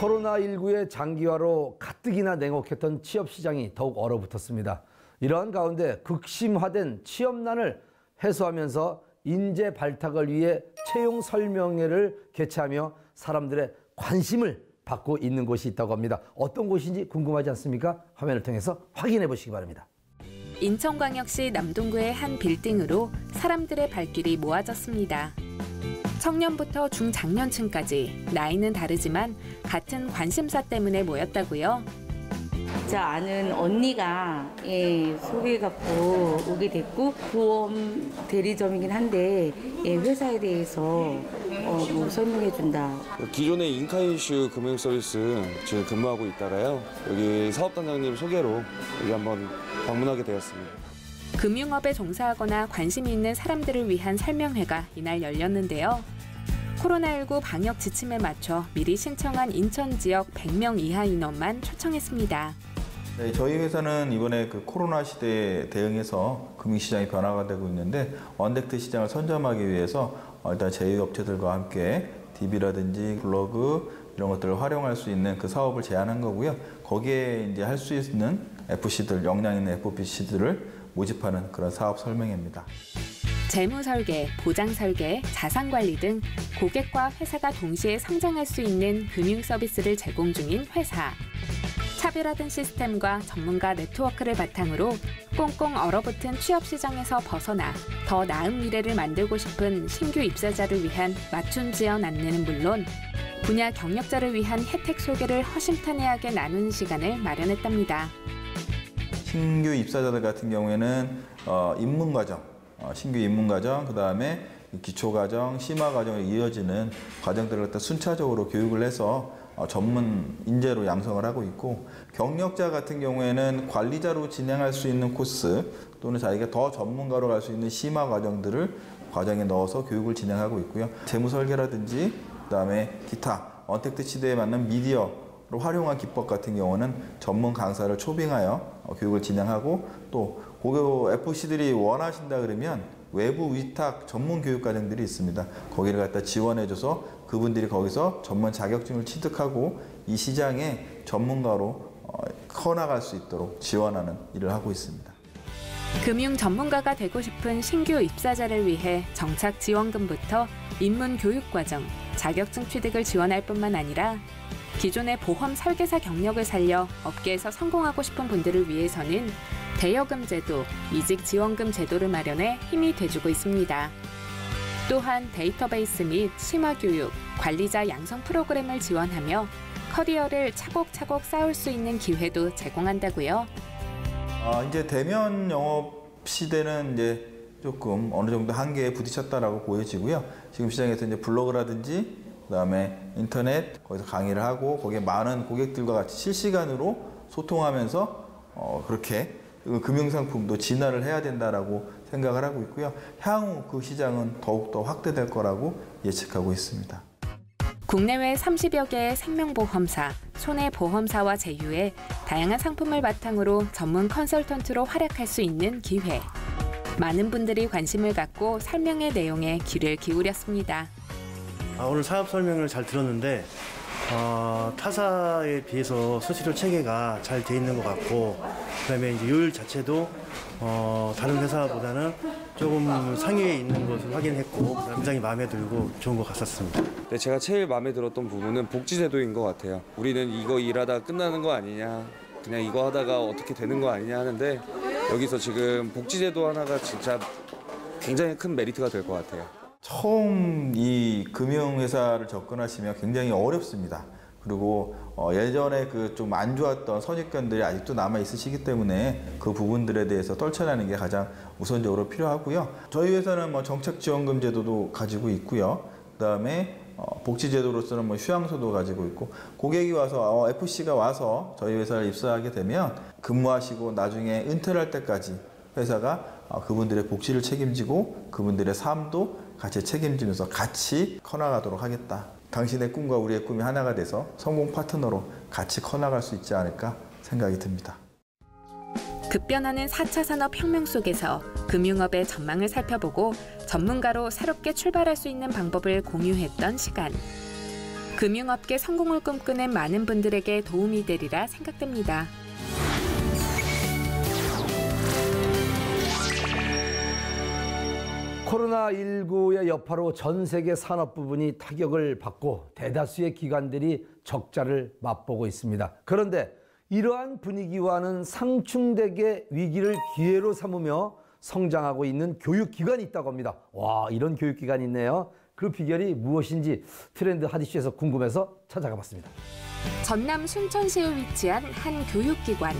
코로나19의 장기화로 가뜩이나 냉혹했던 취업시장이 더욱 얼어붙었습니다. 이러한 가운데 극심화된 취업난을 해소하면서 인재 발탁을 위해 채용 설명회를 개최하며 사람들의 관심을 받고 있는 곳이 있다고 합니다. 어떤 곳인지 궁금하지 않습니까? 화면을 통해서 확인해 보시기 바랍니다. 인천광역시 남동구의 한 빌딩으로 사람들의 발길이 모아졌습니다. 청년부터 중장년층까지 나이는 다르지만 같은 관심사 때문에 모였다고요. 저 아는 언니가 소개해갖고 오게 됐고 보험 대리점이긴 한데 회사에 대해서 뭐 설명해준다. 기존의 인카이슈 금융 서비스 지금 근무하고 있다가요. 여기 사업단장님 소개로 여기 한번 방문하게 되었습니다. 금융업에 종사하거나 관심이 있는 사람들을 위한 설명회가 이날 열렸는데요. 코로나19 방역 지침에 맞춰 미리 신청한 인천 지역 100명 이하 인원만 초청했습니다. 네, 저희 회사는 이번에 그 코로나 시대에 대응해서 금융시장이 변화가 되고 있는데 언택트 시장을 선점하기 위해서 일단 제휴업체들과 함께 DB라든지 블로그 이런 것들을 활용할 수 있는 그 사업을 제안한 거고요. 거기에 이제 할 수 있는 FC들, 역량 있는 FBC들을 모집하는 그런 사업 설명회입니다. 재무 설계, 보장 설계, 자산 관리 등 고객과 회사가 동시에 성장할 수 있는 금융 서비스를 제공 중인 회사. 차별화된 시스템과 전문가 네트워크를 바탕으로 꽁꽁 얼어붙은 취업 시장에서 벗어나 더 나은 미래를 만들고 싶은 신규 입사자를 위한 맞춤 지원 안내는 물론 분야 경력자를 위한 혜택 소개를 허심탄회하게 나누는 시간을 마련했답니다. 신규 입사자들 같은 경우에는 입문과정, 신규 입문과정, 그 다음에 기초과정, 심화과정에 이어지는 과정들을 갖다 순차적으로 교육을 해서 전문 인재로 양성을 하고 있고, 경력자 같은 경우에는 관리자로 진행할 수 있는 코스 또는 자기가 더 전문가로 갈 수 있는 심화 과정들을 과정에 넣어서 교육을 진행하고 있고요. 재무 설계라든지 그다음에 기타 언택트 시대에 맞는 미디어로 활용한 기법 같은 경우는 전문 강사를 초빙하여 교육을 진행하고, 또 고교 FC들이 원하신다 그러면 외부 위탁 전문 교육 과정들이 있습니다. 거기를 갖다 지원해줘서 그분들이 거기서 전문 자격증을 취득하고 이 시장의 전문가로 커나갈 수 있도록 지원하는 일을 하고 있습니다. 금융 전문가가 되고 싶은 신규 입사자를 위해 정착 지원금부터 입문 교육 과정, 자격증 취득을 지원할 뿐만 아니라 기존의 보험 설계사 경력을 살려 업계에서 성공하고 싶은 분들을 위해서는 대여금 제도, 이직 지원금 제도를 마련해 힘이 돼주고 있습니다. 또한 데이터베이스 및 심화 교육, 관리자 양성 프로그램을 지원하며 커리어를 차곡차곡 쌓을 수 있는 기회도 제공한다고요. 이제 대면 영업 시대는 이제 조금 어느 정도 한계에 부딪혔다라고 보여지고요. 지금 시장에서 이제 블로그라든지 그다음에 인터넷 거기서 강의를 하고 거기에 많은 고객들과 같이 실시간으로 소통하면서 그렇게 금융상품도 진화를 해야 된다라고 생각을 하고 있고요. 향후 그 시장은 더욱더 확대될 거라고 예측하고 있습니다. 국내외 30여 개의 생명보험사, 손해보험사와 제휴해 다양한 상품을 바탕으로 전문 컨설턴트로 활약할 수 있는 기회. 많은 분들이 관심을 갖고 설명의 내용에 귀를 기울였습니다. 오늘 사업 설명을 잘 들었는데 타사에 비해서 수수료 체계가 잘 돼 있는 것 같고, 그다음에 이제 요율 자체도 다른 회사보다는 조금 상위에 있는 것을 확인했고 굉장히 마음에 들고 좋은 것 같았습니다. 네, 제가 제일 마음에 들었던 부분은 복지제도인 것 같아요. 우리는 이거 일하다가 끝나는 거 아니냐, 그냥 이거 하다가 어떻게 되는 거 아니냐 하는데 여기서 지금 복지제도 하나가 진짜 굉장히 큰 메리트가 될 것 같아요. 처음 이 금융회사를 접근하시면 굉장히 어렵습니다. 그리고 예전에 그 좀 안 좋았던 선입견들이 아직도 남아 있으시기 때문에 그 부분들에 대해서 떨쳐내는 게 가장 우선적으로 필요하고요. 저희 회사는 뭐 정책지원금 제도도 가지고 있고요. 그다음에 복지제도로서는 뭐 휴양소도 가지고 있고, 고객이 와서 FC가 와서 저희 회사를 입사하게 되면 근무하시고 나중에 은퇴를 할 때까지 회사가 그분들의 복지를 책임지고 그분들의 삶도 같이 책임지면서 같이 커나가도록 하겠다. 당신의 꿈과 우리의 꿈이 하나가 돼서 성공 파트너로 같이 커나갈 수 있지 않을까 생각이 듭니다. 급변하는 4차 산업혁명 속에서 금융업의 전망을 살펴보고 전문가로 새롭게 출발할 수 있는 방법을 공유했던 시간. 금융업계 성공을 꿈꾸는 많은 분들에게 도움이 되리라 생각됩니다. 코로나19의 여파로 전 세계 산업 부분이 타격을 받고 대다수의 기관들이 적자를 맛보고 있습니다. 그런데 이러한 분위기와는 상충되게 위기를 기회로 삼으며 성장하고 있는 교육기관이 있다고 합니다. 와, 이런 교육기관이 있네요. 그 비결이 무엇인지 트렌드 핫이슈에서 궁금해서 찾아가 봤습니다. 전남 순천시에 위치한 한 교육기관.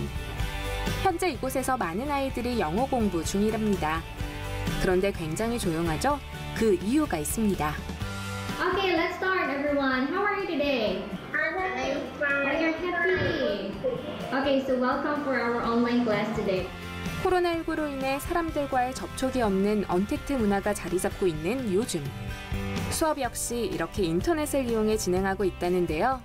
현재 이곳에서 많은 아이들이 영어 공부 중이랍니다. 그런데 굉장히 조용하죠? 그 이유가 있습니다. Okay, let's start, everyone. How are you today? I'm fine. Are you happy? Okay, so welcome for our online class today. 코로나19로 인해 사람들과의 접촉이 없는 언택트 문화가 자리 잡고 있는 요즘. 수업 역시 이렇게 인터넷을 이용해 진행하고 있다는데요.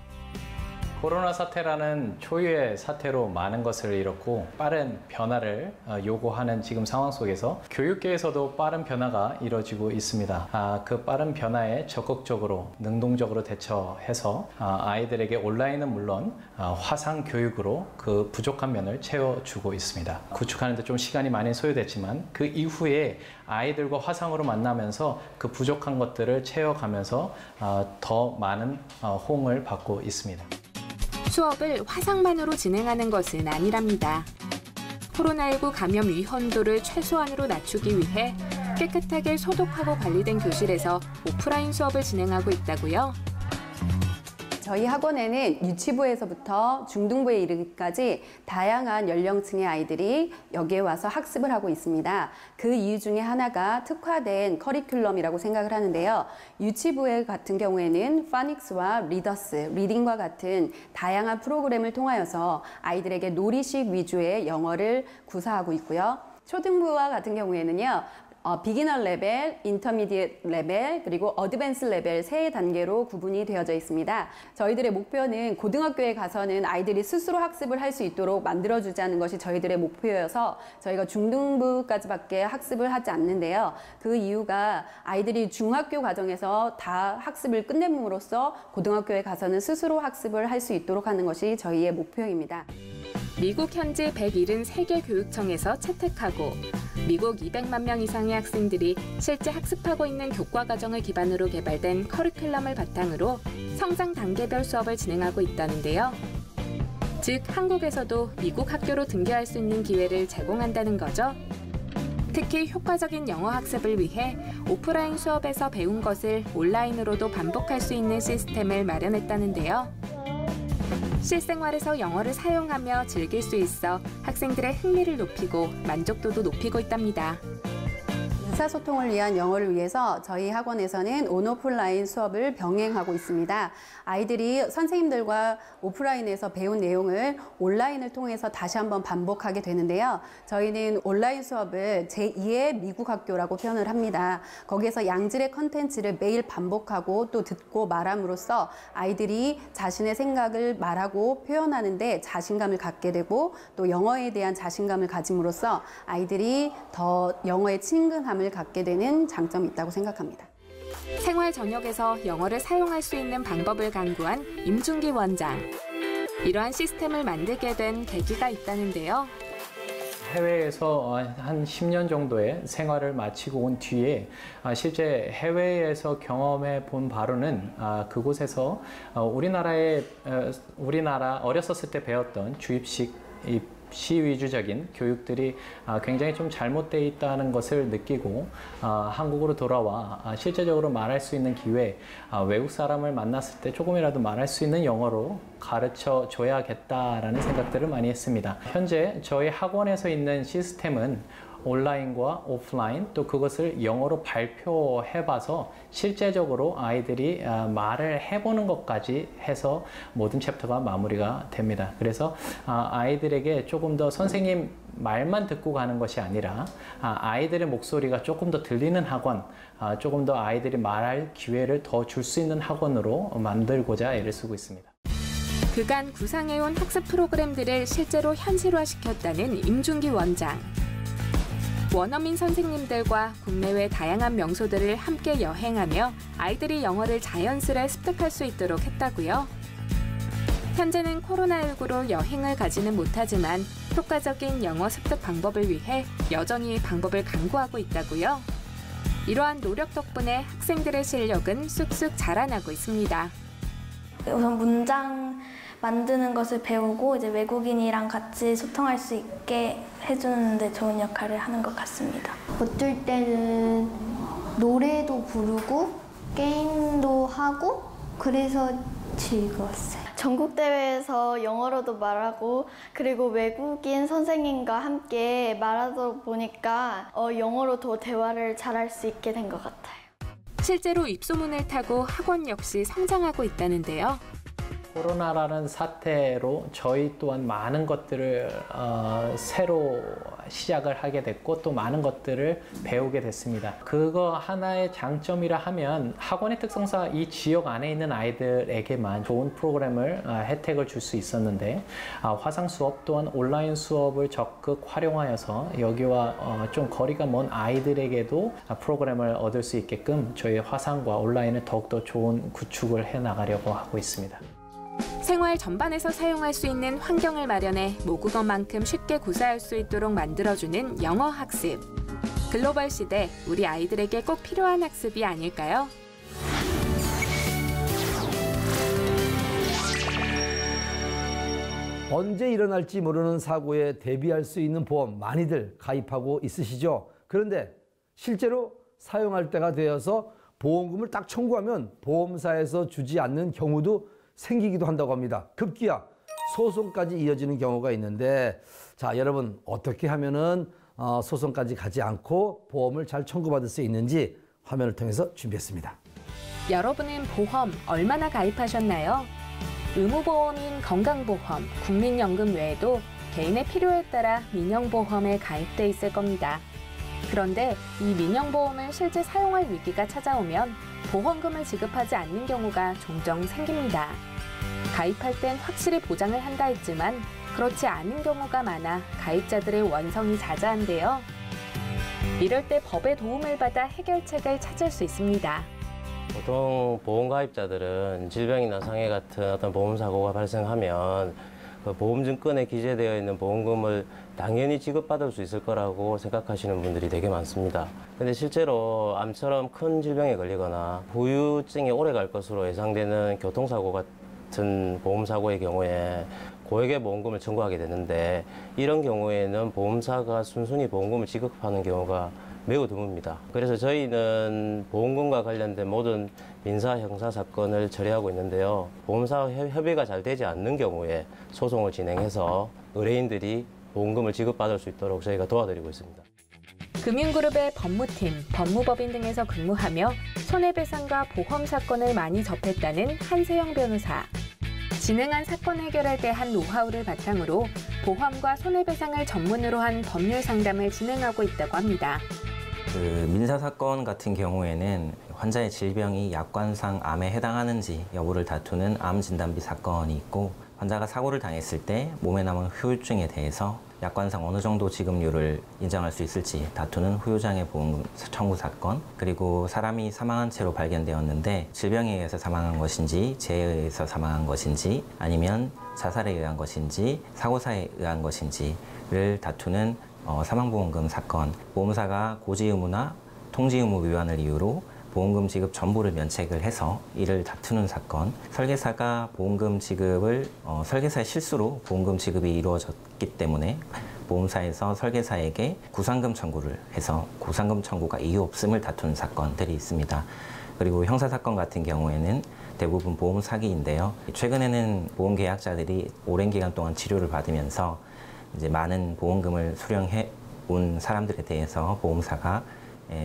코로나 사태라는 초유의 사태로 많은 것을 잃었고 빠른 변화를 요구하는 지금 상황 속에서 교육계에서도 빠른 변화가 이루어지고 있습니다. 그 빠른 변화에 적극적으로 능동적으로 대처해서 아이들에게 온라인은 물론 화상 교육으로 그 부족한 면을 채워주고 있습니다. 구축하는 데 좀 시간이 많이 소요됐지만 그 이후에 아이들과 화상으로 만나면서 그 부족한 것들을 채워가면서 더 많은 호응을 받고 있습니다. 수업을 화상만으로 진행하는 것은 아니랍니다. 코로나19 감염 위험도를 최소한으로 낮추기 위해 깨끗하게 소독하고 관리된 교실에서 오프라인 수업을 진행하고 있다고요. 저희 학원에는 유치부에서부터 중등부에 이르기까지 다양한 연령층의 아이들이 여기에 와서 학습을 하고 있습니다. 그 이유 중에 하나가 특화된 커리큘럼이라고 생각을 하는데요. 유치부에 같은 경우에는 파닉스와 리더스, 리딩과 같은 다양한 프로그램을 통하여서 아이들에게 놀이식 위주의 영어를 구사하고 있고요. 초등부와 같은 경우에는요. 비기너 레벨, 인터미디엇 레벨, 그리고 어드밴스 레벨 세 단계로 구분이 되어져 있습니다. 저희들의 목표는 고등학교에 가서는 아이들이 스스로 학습을 할 수 있도록 만들어주자는 것이 저희들의 목표여서 저희가 중등부까지밖에 학습을 하지 않는데요. 그 이유가 아이들이 중학교 과정에서 다 학습을 끝냄으로써 고등학교에 가서는 스스로 학습을 할 수 있도록 하는 것이 저희의 목표입니다. 미국 현지 173개 교육청에서 채택하고 미국 200만 명 이상의 학생들이 실제 학습하고 있는 교과 과정을 기반으로 개발된 커리큘럼을 바탕으로 성장 단계별 수업을 진행하고 있다는데요. 즉, 한국에서도 미국 학교로 등교할 수 있는 기회를 제공한다는 거죠. 특히 효과적인 영어 학습을 위해 오프라인 수업에서 배운 것을 온라인으로도 반복할 수 있는 시스템을 마련했다는데요. 실생활에서 영어를 사용하며 즐길 수 있어 학생들의 흥미를 높이고 만족도도 높이고 있답니다. 의사소통을 위한 영어를 위해서 저희 학원에서는 온오프라인 수업을 병행하고 있습니다. 아이들이 선생님들과 오프라인에서 배운 내용을 온라인을 통해서 다시 한번 반복하게 되는데요. 저희는 온라인 수업을 제2의 미국 학교라고 표현을 합니다. 거기에서 양질의 컨텐츠를 매일 반복하고 또 듣고 말함으로써 아이들이 자신의 생각을 말하고 표현하는데 자신감을 갖게 되고 또 영어에 대한 자신감을 가짐으로써 아이들이 더 영어에 친근함을 갖게 되는 장점이 있다고 생각합니다. 생활 전역에서 영어를 사용할 수 있는 방법을 강구한 임준기 원장. 이러한 시스템을 만들게 된 계기가 있다는데요. 해외에서 한 10년 정도의 생활을 마치고 온 뒤에 실제 해외에서 경험해 본 바로는 그곳에서 우리나라 어렸었을 때 배웠던 주입식 시 위주적인 교육들이 굉장히 좀 잘못되어 있다는 것을 느끼고 한국으로 돌아와 실제적으로 말할 수 있는 기회, 외국 사람을 만났을 때 조금이라도 말할 수 있는 영어로 가르쳐 줘야겠다라는 생각들을 많이 했습니다. 현재 저희 학원에서 있는 시스템은 온라인과 오프라인 또 그것을 영어로 발표해봐서 실제적으로 아이들이 말을 해보는 것까지 해서 모든 챕터가 마무리가 됩니다. 그래서 아이들에게 조금 더 선생님 말만 듣고 가는 것이 아니라 아이들의 목소리가 조금 더 들리는 학원, 조금 더 아이들이 말할 기회를 더 줄 수 있는 학원으로 만들고자 애를 쓰고 있습니다. 그간 구상해온 학습 프로그램들을 실제로 현실화시켰다는 임준기 원장. 원어민 선생님들과 국내외 다양한 명소들을 함께 여행하며 아이들이 영어를 자연스레 습득할 수 있도록 했다고요. 현재는 코로나19로 여행을 가지는 못하지만 효과적인 영어 습득 방법을 위해 여전히 방법을 강구하고 있다고요. 이러한 노력 덕분에 학생들의 실력은 쑥쑥 자라나고 있습니다. 우선 문장 만드는 것을 배우고 이제 외국인이랑 같이 소통할 수 있게 해주는 데 좋은 역할을 하는 것 같습니다. 어떨 때는 노래도 부르고 게임도 하고 그래서 즐거웠어요. 전국대회에서 영어로도 말하고 그리고 외국인 선생님과 함께 말하다 보니까 영어로 더 대화를 잘할 수 있게 된 것 같아요. 실제로 입소문을 타고 학원 역시 성장하고 있다는데요. 코로나라는 사태로 저희 또한 많은 것들을 새로 시작을 하게 됐고 또 많은 것들을 배우게 됐습니다. 그거 하나의 장점이라 하면 학원의 특성상 이 지역 안에 있는 아이들에게만 좋은 프로그램을 혜택을 줄 수 있었는데 화상 수업 또한 온라인 수업을 적극 활용하여서 여기와 좀 거리가 먼 아이들에게도 프로그램을 얻을 수 있게끔 저희 화상과 온라인을 더욱더 좋은 구축을 해나가려고 하고 있습니다. 생활 전반에서 사용할 수 있는 환경을 마련해 모국어만큼 쉽게 구사할 수 있도록 만들어주는 영어 학습. 글로벌 시대, 우리 아이들에게 꼭 필요한 학습이 아닐까요? 언제 일어날지 모르는 사고에 대비할 수 있는 보험 많이들 가입하고 있으시죠? 그런데 실제로 사용할 때가 되어서 보험금을 딱 청구하면 보험사에서 주지 않는 경우도 생기기도 한다고 합니다. 급기야 소송까지 이어지는 경우가 있는데, 자, 여러분 어떻게 하면은 소송까지 가지 않고 보험을 잘 청구받을 수 있는지 화면을 통해서 준비했습니다. 여러분은 보험 얼마나 가입하셨나요? 의무보험인 건강보험, 국민연금 외에도 개인의 필요에 따라 민영보험에 가입돼 있을 겁니다. 그런데 이 민영보험을 실제 사용할 위기가 찾아오면 보험금을 지급하지 않는 경우가 종종 생깁니다. 가입할 땐 확실히 보장을 한다 했지만 그렇지 않은 경우가 많아 가입자들의 원성이 자자한데요. 이럴 때 법의 도움을 받아 해결책을 찾을 수 있습니다. 보통 보험 가입자들은 질병이나 상해 같은 어떤 보험 사고가 발생하면 그 보험증권에 기재되어 있는 보험금을 당연히 지급받을 수 있을 거라고 생각하시는 분들이 되게 많습니다. 근데 실제로 암처럼 큰 질병에 걸리거나 후유증이 오래 갈 것으로 예상되는 교통사고 같은 보험사고의 경우에 고액의 보험금을 청구하게 되는데, 이런 경우에는 보험사가 순순히 보험금을 지급하는 경우가 매우 드뭅니다. 그래서 저희는 보험금과 관련된 모든 민사, 형사 사건을 처리하고 있는데요. 보험사와 협의가 잘 되지 않는 경우에 소송을 진행해서 의뢰인들이 보험금을 지급받을 수 있도록 저희가 도와드리고 있습니다. 금융그룹의 법무팀, 법무법인 등에서 근무하며 손해배상과 보험 사건을 많이 접했다는 한세영 변호사. 진행한 사건 해결에 대한 노하우를 바탕으로 보험과 손해배상을 전문으로 한 법률 상담을 진행하고 있다고 합니다. 민사사건 같은 경우에는 환자의 질병이 약관상 암에 해당하는지 여부를 다투는 암진단비 사건이 있고, 환자가 사고를 당했을 때 몸에 남은 후유증에 대해서 약관상 어느 정도 지급률을 인정할 수 있을지 다투는 후유장애 보험금 청구 사건, 그리고 사람이 사망한 채로 발견되었는데 질병에 의해서 사망한 것인지 재해에 의해서 사망한 것인지 아니면 자살에 의한 것인지 사고사에 의한 것인지를 다투는 사망보험금 사건, 보험사가 고지 의무나 통지 의무 위반을 이유로 보험금 지급 전부를 면책을 해서 이를 다투는 사건, 설계사가 보험금 지급을 설계사의 실수로 보험금 지급이 이루어졌기 때문에 보험사에서 설계사에게 구상금 청구를 해서 구상금 청구가 이유 없음을 다투는 사건들이 있습니다. 그리고 형사사건 같은 경우에는 대부분 보험 사기인데요. 최근에는 보험 계약자들이 오랜 기간 동안 치료를 받으면서 이제 많은 보험금을 수령해 온 사람들에 대해서 보험사가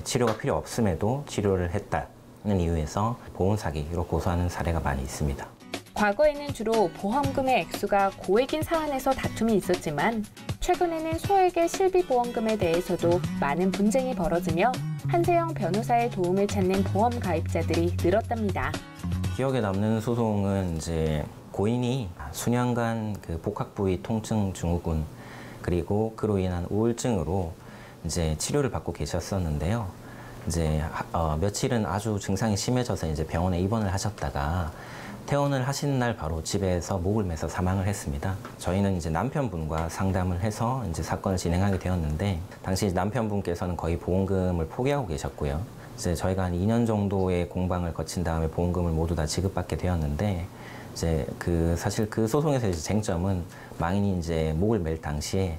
치료가 필요 없음에도 치료를 했다는 이유에서 보험 사기로 고소하는 사례가 많이 있습니다. 과거에는 주로 보험금의 액수가 고액인 사안에서 다툼이 있었지만 최근에는 소액의 실비보험금에 대해서도 많은 분쟁이 벌어지며 한세영 변호사의 도움을 찾는 보험 가입자들이 늘었답니다. 기억에 남는 소송은 이제 고인이 수년간 그 복합부위 통증 증후군 그리고 그로 인한 우울증으로 이제 치료를 받고 계셨었는데요. 이제 며칠은 아주 증상이 심해져서 이제 병원에 입원을 하셨다가 퇴원을 하신 날 바로 집에서 목을 매서 사망을 했습니다. 저희는 이제 남편분과 상담을 해서 이제 사건을 진행하게 되었는데, 당시 남편분께서는 거의 보험금을 포기하고 계셨고요. 이제 저희가 한 2년 정도의 공방을 거친 다음에 보험금을 모두 다 지급받게 되었는데, 이제 사실 그 소송에서 이제 쟁점은 망인이 이제 목을 맬 당시에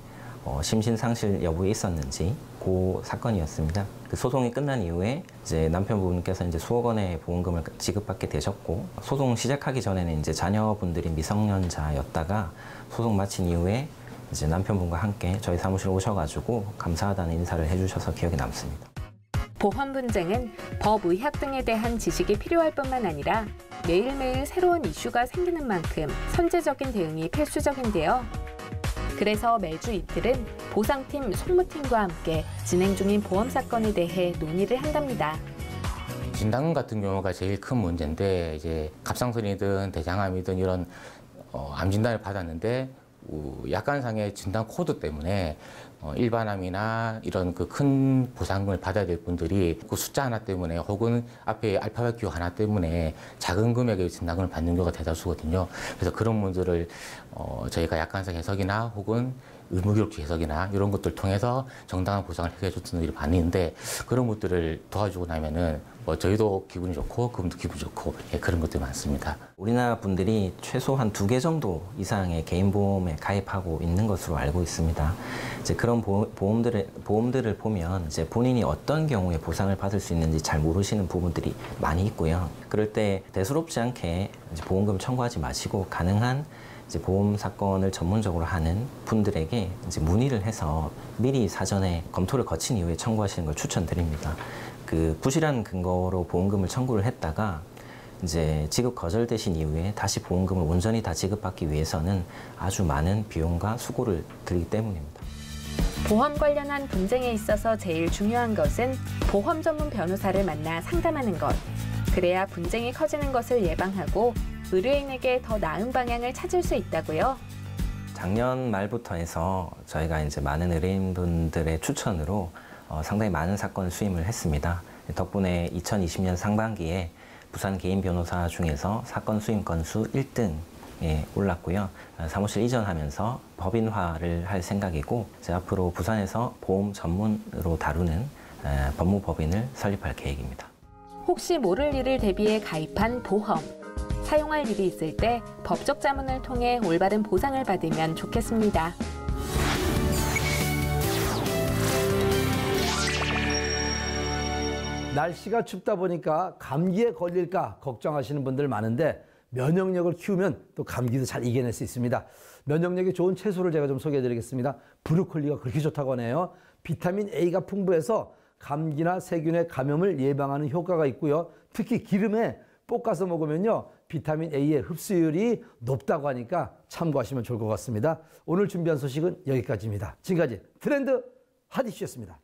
심신상실 여부에 있었는지 그 사건이었습니다. 그 소송이 끝난 이후에 이제 남편분께서 이제 수억 원의 보험금을 지급받게 되셨고, 소송 시작하기 전에는 이제 자녀분들이 미성년자였다가 소송 마친 이후에 이제 남편분과 함께 저희 사무실 오셔가지고 감사하다는 인사를 해주셔서 기억에 남습니다. 보험 분쟁은 법, 의학 등에 대한 지식이 필요할 뿐만 아니라 매일매일 새로운 이슈가 생기는 만큼 선제적인 대응이 필수적인데요. 그래서 매주 이틀은 보상팀, 송무팀과 함께 진행 중인 보험 사건에 대해 논의를 한답니다. 진단금 같은 경우가 제일 큰 문제인데, 이제 갑상선이든 대장암이든 이런 암 진단을 받았는데 약관상의 진단 코드 때문에 일반암이나 이런 그 큰 보상금을 받아야 될 분들이 그 숫자 하나 때문에 혹은 앞에 알파벳 기호 하나 때문에 작은 금액의 진단금을 받는 경우가 대다수거든요. 그래서 그런 분들을 저희가 약관상 해석이나 혹은 의무기록지 해석이나 이런 것들을 통해서 정당한 보상을 해줬던 일이 많이 있는데, 그런 것들을 도와주고 나면은 저희도 기분이 좋고 그분도 기분이 좋고 그런 것들이 많습니다. 우리나라 분들이 최소한 2개 정도 이상의 개인보험에 가입하고 있는 것으로 알고 있습니다. 이제 그런 보험들을 보면 이제 본인이 어떤 경우에 보상을 받을 수 있는지 잘 모르시는 부분들이 많이 있고요. 그럴 때 대수롭지 않게 이제 보험금 청구하지 마시고, 가능한 이제 보험 사건을 전문적으로 하는 분들에게 이제 문의를 해서 미리 사전에 검토를 거친 이후에 청구하시는 걸 추천드립니다. 그 부실한 근거로 보험금을 청구를 했다가 이제 지급 거절되신 이후에 다시 보험금을 온전히 다 지급받기 위해서는 아주 많은 비용과 수고를 들기 때문입니다. 보험 관련한 분쟁에 있어서 제일 중요한 것은 보험 전문 변호사를 만나 상담하는 것. 그래야 분쟁이 커지는 것을 예방하고 의뢰인에게 더 나은 방향을 찾을 수 있다고요. 작년 말부터 해서 저희가 이제 많은 의뢰인분들의 추천으로 상당히 많은 사건을 수임을 했습니다. 덕분에 2020년 상반기에 부산 개인 변호사 중에서 사건 수임 건수 1등 올랐고요. 사무실 이전하면서 법인화를 할 생각이고 이제 앞으로 부산에서 보험 전문으로 다루는 법무법인을 설립할 계획입니다. 혹시 모를 일을 대비해 가입한 보험. 사용할 일이 있을 때 법적 자문을 통해 올바른 보상을 받으면 좋겠습니다. 날씨가 춥다 보니까 감기에 걸릴까 걱정하시는 분들 많은데 면역력을 키우면 또 감기도 잘 이겨낼 수 있습니다. 면역력이 좋은 채소를 제가 좀 소개해드리겠습니다. 브로콜리가 그렇게 좋다고 하네요. 비타민 A가 풍부해서 감기나 세균의 감염을 예방하는 효과가 있고요. 특히 기름에 볶아서 먹으면요. 비타민 A의 흡수율이 높다고 하니까 참고하시면 좋을 것 같습니다. 오늘 준비한 소식은 여기까지입니다. 지금까지 트렌드 핫 이슈였습니다.